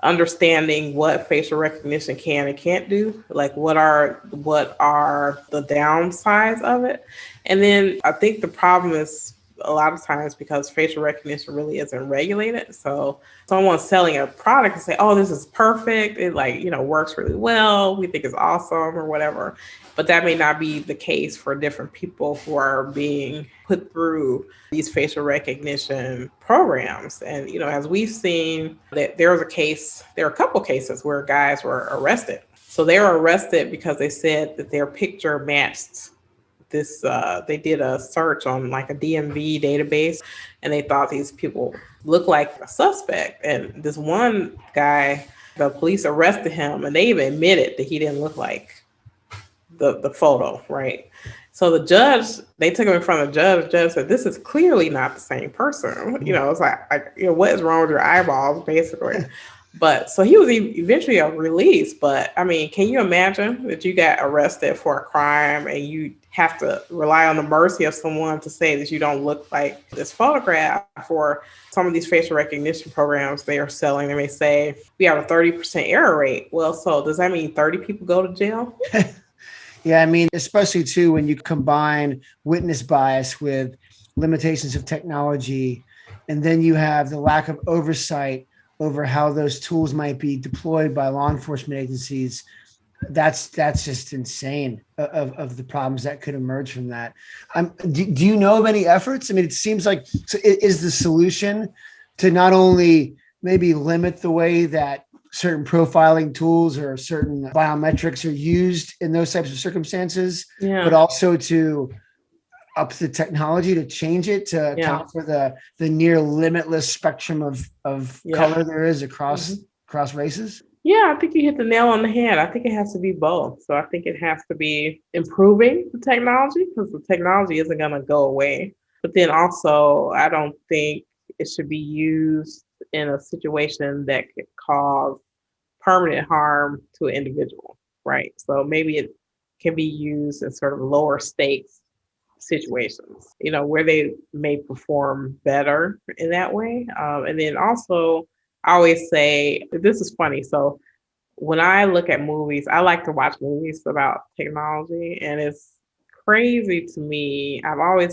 understanding what facial recognition can and can't do, like what are the downsides of it. And then I think the problem is a lot of times because facial recognition really isn't regulated. So someone's selling a product and say, oh, this is perfect. It works really well. We think it's awesome or whatever. But that may not be the case for different people who are being put through these facial recognition programs. And, as we've seen, that there are a couple cases where guys were arrested. So they were arrested because they said that their picture matched this. They did a search on like a DMV database and they thought these people looked like a suspect. And this one guy, the police arrested him and they even admitted that he didn't look like the photo, right? So the judge, they took him in front of the judge. The judge said, "This is clearly not the same person." It's like what is wrong with your eyeballs, basically? But so he was eventually released. But I mean, can you imagine that you got arrested for a crime and you have to rely on the mercy of someone to say that you don't look like this photograph? For some of these facial recognition programs they are selling, they may say we have a 30% error rate. Well, so does that mean 30 people go to jail? Yeah, I mean, especially too, when you combine witness bias with limitations of technology, and then you have the lack of oversight over how those tools might be deployed by law enforcement agencies. That's just insane of the problems that could emerge from that. Do you know of any efforts? I mean, it seems like, so is the solution to not only maybe limit the way that certain profiling tools or certain biometrics are used in those types of circumstances, but also to up the technology to change it to account for the near limitless spectrum of color there is across races? Yeah, I think you hit the nail on the head. I think it has to be both. So I think it has to be improving the technology because the technology isn't going to go away. But then also, I don't think it should be used in a situation that could cause permanent harm to an individual, right? So maybe it can be used in sort of lower stakes situations, where they may perform better in that way. And then also, I always say, this is funny. So when I look at movies, I like to watch movies about technology, and it's crazy to me. I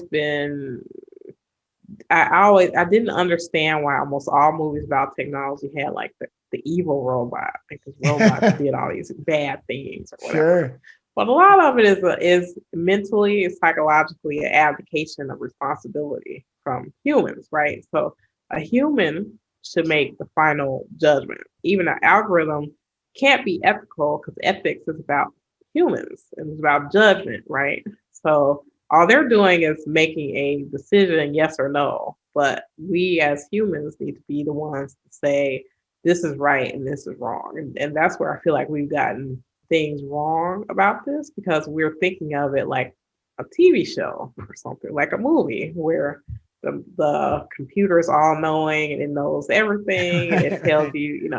didn't understand why almost all movies about technology had like the evil robot, because robots did all these bad things or whatever. Sure. But a lot of it is mentally, psychologically an abdication of responsibility from humans, right? So a human should make the final judgment. Even an algorithm can't be ethical, because ethics is about humans and it's about judgment, right? So all they're doing is making a decision, yes or no. But we as humans need to be the ones to say, this is right and this is wrong. And that's where I feel like we've gotten things wrong about this, because we're thinking of it like a TV show or something, like a movie where the computer is all knowing and it knows everything, and it tells you,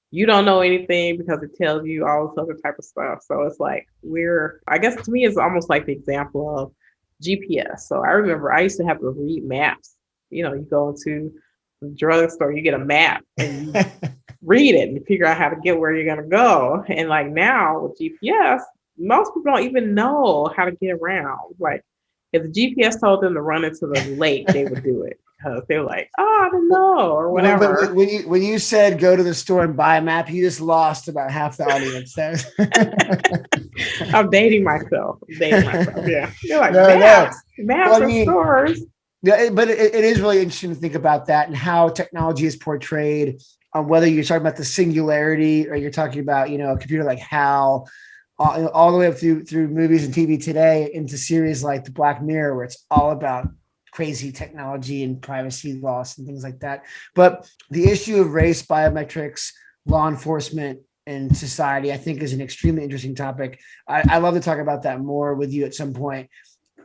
you don't know anything because it tells you all this other type of stuff. So it's like I guess to me, it's almost like the example of GPS. So I remember I used to have to read maps. You go into the drugstore, you get a map and you read it and figure out how to get where you're going to go. And like now with GPS, most people don't even know how to get around. Like if the GPS told them to run into the lake, they would do it, because they're like, oh, I don't know, or whatever. But when you said go to the store and buy a map, you just lost about half the audience. I'm dating myself. Yeah. You're like, No. maps Well, of stores. Yeah, but it is really interesting to think about that and how technology is portrayed, whether you're talking about the singularity or you're talking about, a computer like HAL, all the way up through movies and TV today into series like The Black Mirror, where it's all about crazy technology and privacy loss and things like that. But the issue of race, biometrics, law enforcement, and society, I think, is an extremely interesting topic. I love to talk about that more with you at some point.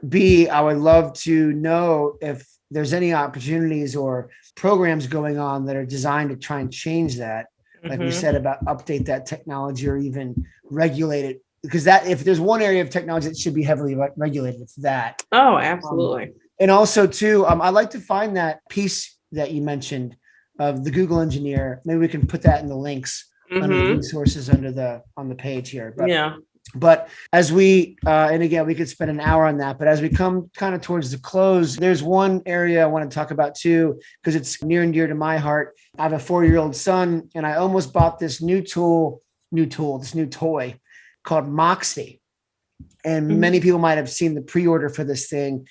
B, I would love to know if there's any opportunities or programs going on that are designed to try and change that. Like we said, about update that technology or even regulate it. Because that, if there's one area of technology that should be heavily regulated, it's that. Oh, absolutely. And also too, I'd like to find that piece that you mentioned of the Google engineer. Maybe we can put that in the links under the resources on the page here. But yeah. But as we, and again, we could spend an hour on that, but as we come kind of towards the close, there's one area I want to talk about too, because it's near and dear to my heart. I have a 4-year-old son, and I almost bought this new toy called Moxie. And many people might have seen the pre-order for this thing.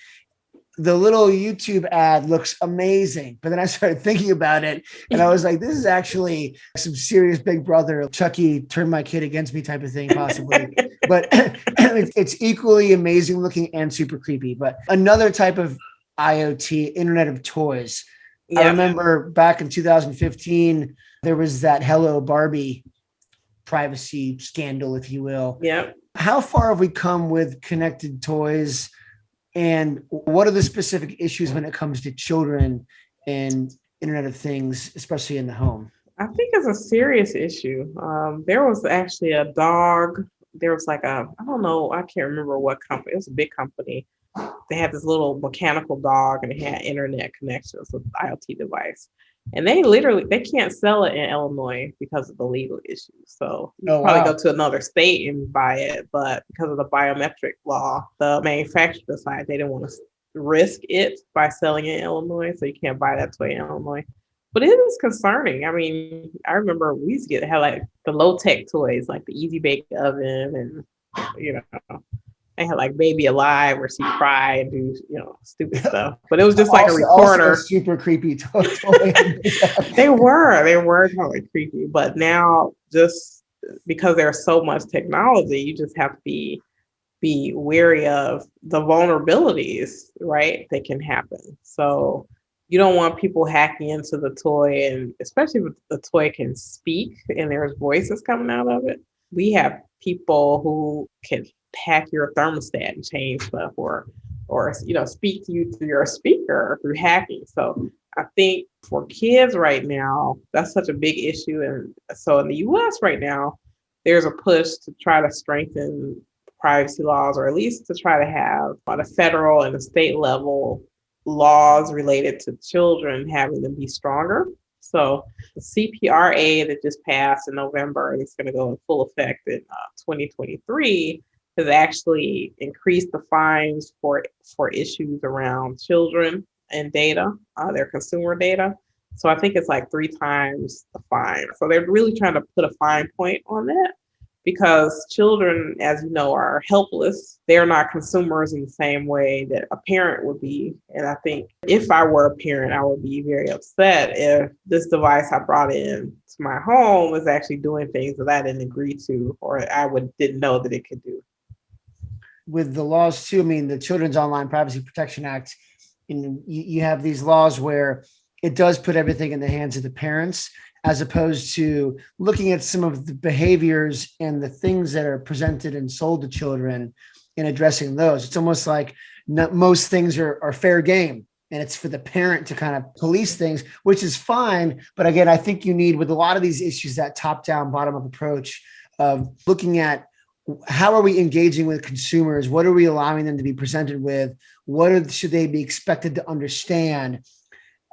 The little YouTube ad looks amazing, but then I started thinking about it and I was like, this is actually some serious Big Brother, Chucky, turn my kid against me type of thing, possibly. But it's equally amazing looking and super creepy. But another type of IoT, Internet of Toys. Yeah. I remember back in 2015, there was that Hello Barbie privacy scandal, if you will. Yeah. How far have we come with connected toys? And what are the specific issues when it comes to children and Internet of Things, especially in the home? I think it's a serious issue. There was actually a dog. There was like I don't know, I can't remember what company. It was a big company. They had this little mechanical dog and it had internet connections with IoT device. And they can't sell it in Illinois because of the legal issues. So you probably go to another state and buy it, but because of the biometric law, the manufacturer decided they didn't want to risk it by selling it in Illinois. So you can't buy that toy in Illinois. But it is concerning. I mean, I remember we used to have like the low-tech toys, like the Easy Bake Oven, and they had like Baby Alive where she cried and do stupid stuff. But it was just like a recorder. Also super creepy toy. They were totally creepy. But now, just because there's so much technology, you just have to be wary of the vulnerabilities, right? That can happen. So you don't want people hacking into the toy, and especially if the toy can speak and there's voices coming out of it. We have people who can hack your thermostat and change stuff, or speak to you through your speaker or through hacking. So I think for kids right now, that's such a big issue. And so in the US right now, there's a push to try to strengthen privacy laws, or at least to try to have on a federal and a state level laws related to children, having them be stronger. So the CPRA that just passed in November, and it's going to go in full effect in 2023, has actually increased the fines for issues around children and data, their consumer data. So I think it's like 3 times the fine. So they're really trying to put a fine point on that, because children, as you know, are helpless. They're not consumers in the same way that a parent would be. And I think if I were a parent, I would be very upset if this device I brought in to my home was actually doing things that I didn't agree to, or didn't know that it could do. With the laws too, I mean, the Children's Online Privacy Protection Act, you have these laws where it does put everything in the hands of the parents, as opposed to looking at some of the behaviors and the things that are presented and sold to children and addressing those. It's almost like most things are fair game, and it's for the parent to kind of police things, which is fine. But again, I think you need, with a lot of these issues, that top-down, bottom-up approach of looking at how are we engaging with consumers? What are we allowing them to be presented with? Should they be expected to understand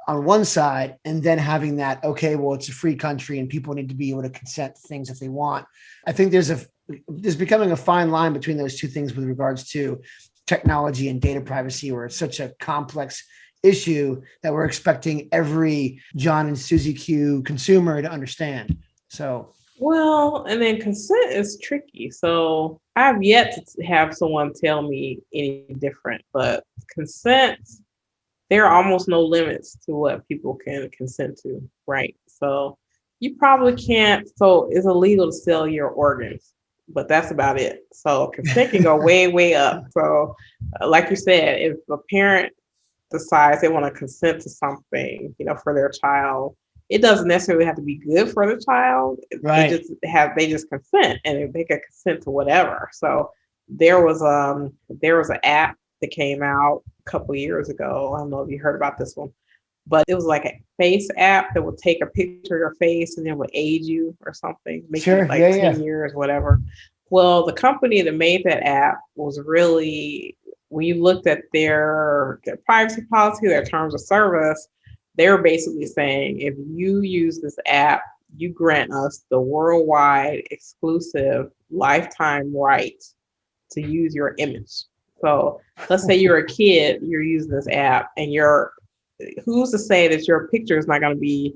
on one side, and then having that, okay, well, it's a free country and people need to be able to consent to things if they want. I think there's becoming a fine line between those two things with regards to technology and data privacy, where it's such a complex issue that we're expecting every John and Susie Q consumer to understand. So, well, and then consent is tricky. So I've yet to have someone tell me any different, but consent, there are almost no limits to what people can consent to, right? So you probably can't, so it's illegal to sell your organs, but that's about it. So consent can go way, way up. So like you said, if a parent decides they want to consent to something, for their child, it doesn't necessarily have to be good for the child. right. They just consent, and they can consent to whatever. So there was an app that came out a couple of years ago. I don't know if you heard about this one, but it was like a face app that would take a picture of your face and then would age you or something, make Sure. you like 10 years, whatever. Well, the company that made that app was really, when you looked at their privacy policy, their terms of service, they were basically saying, if you use this app, you grant us the worldwide exclusive lifetime right to use your image. So let's say you're a kid, you're using this app, and who's to say that your picture is not going to be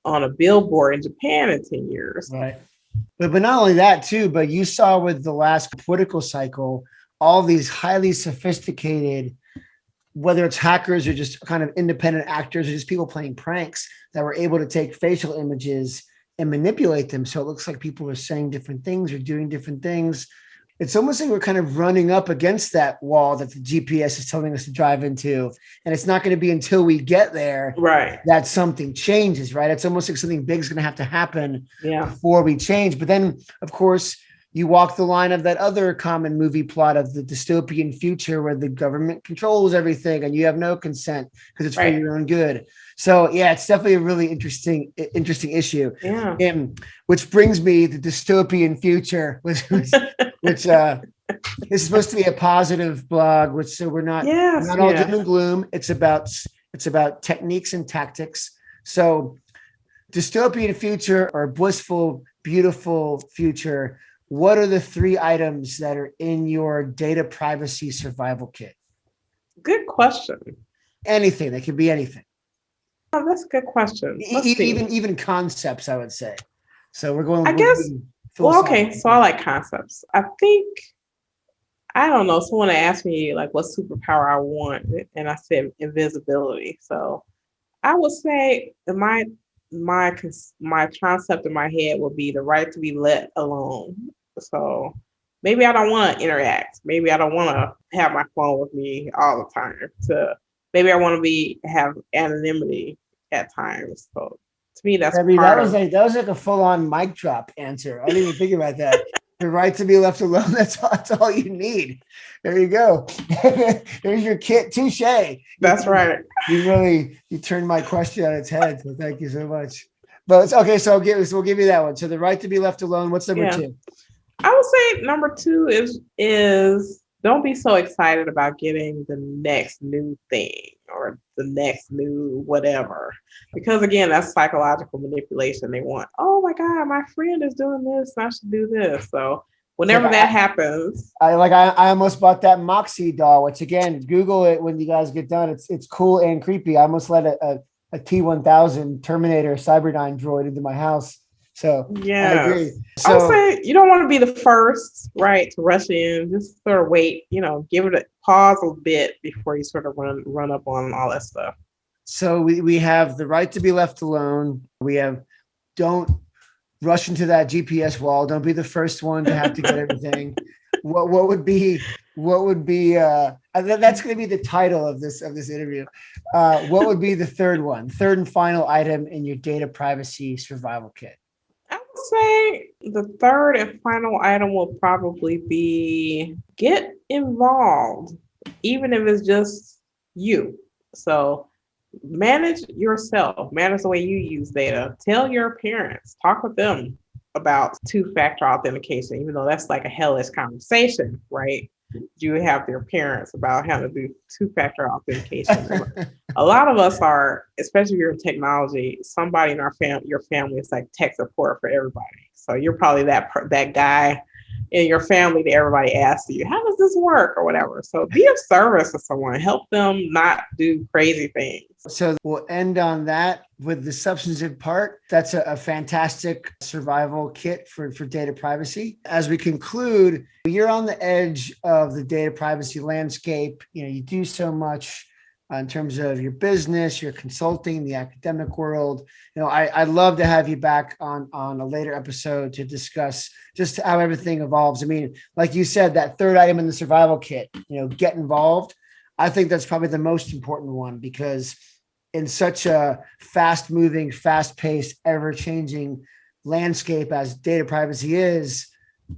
on a billboard in Japan in 10 years? Right. But not only that too, but you saw with the last political cycle, all these highly sophisticated, whether it's hackers or just kind of independent actors or just people playing pranks, that were able to take facial images and manipulate them. So it looks like people are saying different things or doing different things. It's almost like we're kind of running up against that wall that the GPS is telling us to drive into. And it's not going to be until we get there, right, that something changes, right? It's almost like something big is going to have to happen before we change. But then, of course, you walk the line of that other common movie plot of the dystopian future where the government controls everything and you have no consent because it's for your own good. So yeah, it's definitely a really interesting issue. Yeah. Which brings me the dystopian future, which this is supposed to be a positive blog, so we're not all doom and gloom. It's about techniques and tactics. So dystopian future or blissful, beautiful future. What are the 3 items that are in your data privacy survival kit? Good question. Anything. That could be anything. Oh, that's a good question. Even concepts, I would say. So we're going. I guess. Well, okay. So I like concepts. I think, I don't know. Someone asked me like what superpower I want, and I said invisibility. So I would say my concept in my head would be the right to be let alone. So maybe I don't want to interact. Maybe I don't want to have my phone with me all the time. Maybe I want to have anonymity at times. So to me, that's that was like a full-on mic drop answer. I didn't even think about that. The right to be left alone. That's all you need. There you go. There's your kit. Touche. That's right. You turned my question on its head. So thank you so much. But it's okay. So we'll give you that one. So the right to be left alone. What's number 2? I would say number two is don't be so excited about getting the next new thing or the next new whatever. Because again, that's psychological manipulation. They want, oh my God, my friend is doing this, and I should do this. So whenever that happens. I almost bought that Moxie doll, which again, Google it when you guys get done. It's cool and creepy. I almost let a T-1000 Terminator Cyberdyne droid into my house. So yeah, I agree. So, I would say you don't want to be the first, right, to rush in. Just sort of wait, give it a pause a bit before you sort of run up on all that stuff. So we have the right to be left alone. We have don't rush into that GPS wall. Don't be the first one to have to get everything. What would be that's going to be the title of this interview. What would be the third and final item in your data privacy survival kit? I would say the third and final item will probably be get involved, even if it's just you. So manage yourself, manage the way you use data. Tell your parents, talk with them about two-factor authentication, even though that's like a hellish conversation, right? You have their parents about how to do two-factor authentication. A lot of us are, especially if you're in technology, somebody in your family is like tech support for everybody. So you're probably that guy in your family that everybody asks you, how does this work or whatever. So be of service to someone, help them not do crazy things. So we'll end on that with the substantive part. That's a fantastic survival kit for data privacy. As we conclude, you're on the edge of the data privacy landscape. You do so much in terms of your business, your consulting, the academic world. I'd love to have you back on a later episode to discuss just how everything evolves. I mean, like you said, that third item in the survival kit, get involved. I think that's probably the most important one, because in such a fast-moving, fast-paced, ever-changing landscape as data privacy is,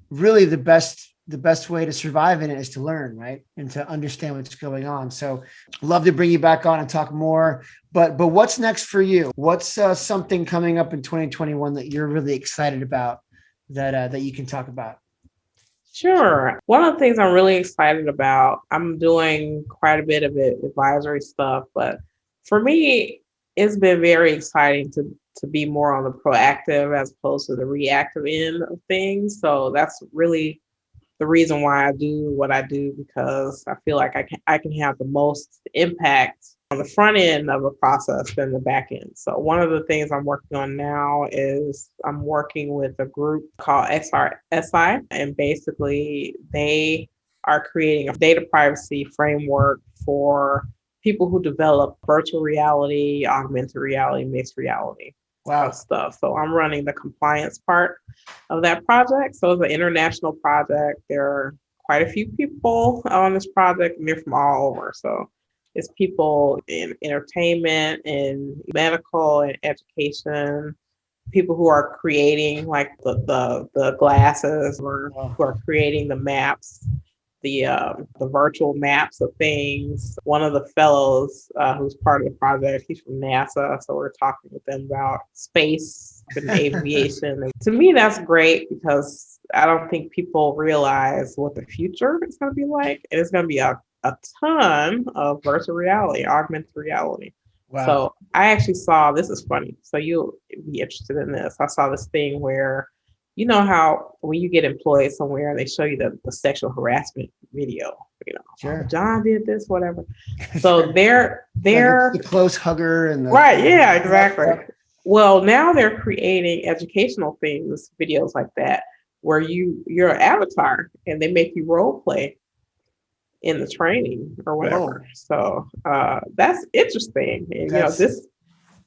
really the best way to survive in it is to learn, right? And to understand what's going on. So love to bring you back on and talk more, but what's next for you? What's something coming up in 2021 that you're really excited about that you can talk about? Sure. One of the things I'm really excited about, I'm doing quite a bit of advisory stuff, but for me, it's been very exciting to be more on the proactive as opposed to the reactive end of things. So that's really the reason why I do what I do, because I feel like I can have the most impact on the front end of a process than the back end. So one of the things I'm working on now is I'm working with a group called XRSI, and basically they are creating a data privacy framework for people who develop virtual reality, augmented reality, mixed reality. Wow. Stuff. So I'm running the compliance part of that project. So it's an international project. There are quite a few people on this project, and they're from all over. So it's people in entertainment and medical and education, people who are creating like the glasses, or who are creating the maps, the virtual maps of things. One of the fellows who's part of the project, he's from NASA, so we're talking with them about space and aviation. And to me, that's great, because I don't think people realize what the future is going to be like. And it's going to be a ton of virtual reality, augmented reality. Wow. So I actually saw, this is funny, so you'll be interested in this. I saw this thing where, you know how when you get employed somewhere, they show you the sexual harassment video, sure. Oh, John did this, whatever. So they're the close hugger and right. Yeah, exactly. Well, now they're creating educational things, videos like that, where you're an avatar and they make you role play in the training or whatever. Whoa. So that's interesting. And,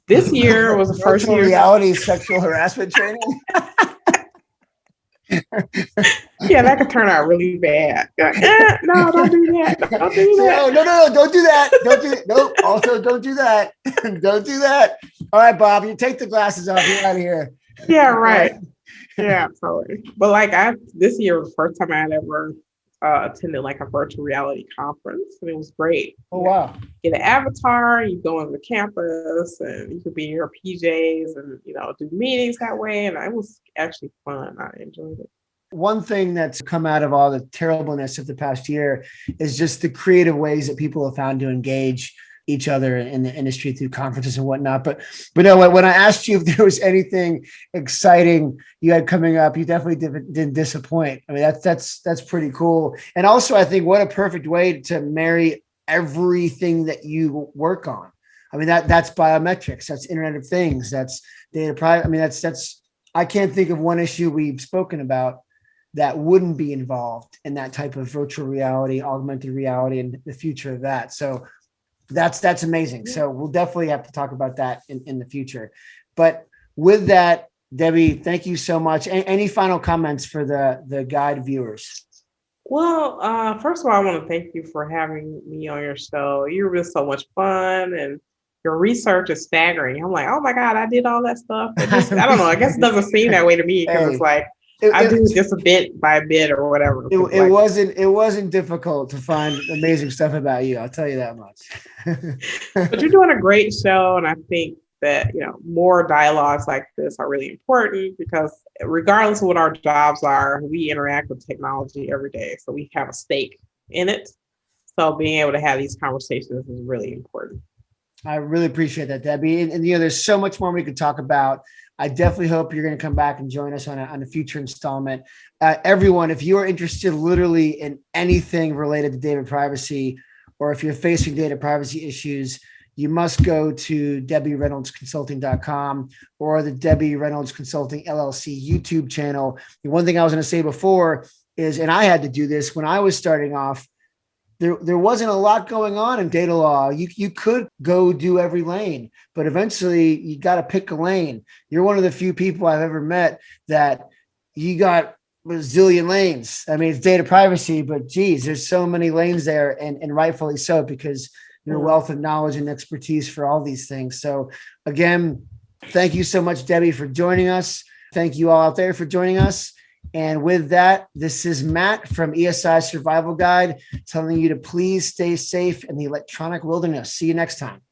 this year was the first year reality sexual harassment training. Yeah, that could turn out really bad. No, don't do that. Don't do that. No, don't do that. Don't do it. No, also don't do that. Don't do that. All right, Bob, you take the glasses off. You're out of here. Yeah, right. Yeah, totally. But this year was the first time I had ever attended like a virtual reality conference, and it was great. Oh, wow. Get an avatar, you go on the campus, and you could be in your PJs and, do meetings that way. And it was actually fun. I enjoyed it. One thing that's come out of all the terribleness of the past year is just the creative ways that people have found to engage each other in the industry through conferences and whatnot. But no, when I asked you if there was anything exciting you had coming up, you definitely didn't disappoint. I mean, that's pretty cool. And also, I think what a perfect way to marry everything that you work on. I mean, that's biometrics, that's Internet of Things, that's data privacy. I mean, that's I can't think of one issue we've spoken about that wouldn't be involved in that type of virtual reality, augmented reality, and the future of that. So that's amazing. So we'll definitely have to talk about that in the future. But with that, Debbie, thank you so much. Any final comments for the guide viewers? Well, first of all, I want to thank you for having me on your show. You're just so much fun, and your research is staggering. I'm like, oh my God, I did all that stuff. I don't know. I guess it doesn't seem that way to me because it's like, I do just a bit by bit or whatever. It wasn't difficult to find amazing stuff about you. I'll tell you that much. But you're doing a great show, and I think that more dialogues like this are really important because regardless of what our jobs are, we interact with technology every day, so we have a stake in it. So being able to have these conversations is really important. I really appreciate that, Debbie. And there's so much more we could talk about. I definitely hope you're going to come back and join us on a future installment. Everyone, if you're interested literally in anything related to data privacy, or if you're facing data privacy issues, you must go to DebbieReynoldsConsulting.com or the Debbie Reynolds Consulting LLC YouTube channel. The one thing I was going to say before is, and I had to do this when I was starting off, there wasn't a lot going on in data law. You could go do every lane, but eventually you got to pick a lane. You're one of the few people I've ever met that you got a zillion lanes. I mean, it's data privacy, but geez, there's so many lanes there, and rightfully so, because your wealth of knowledge and expertise for all these things. So again, thank you so much, Debbie, for joining us. Thank you all out there for joining us. And with that, this is Matt from ESI Survival Guide telling you to please stay safe in the electronic wilderness. See you next time.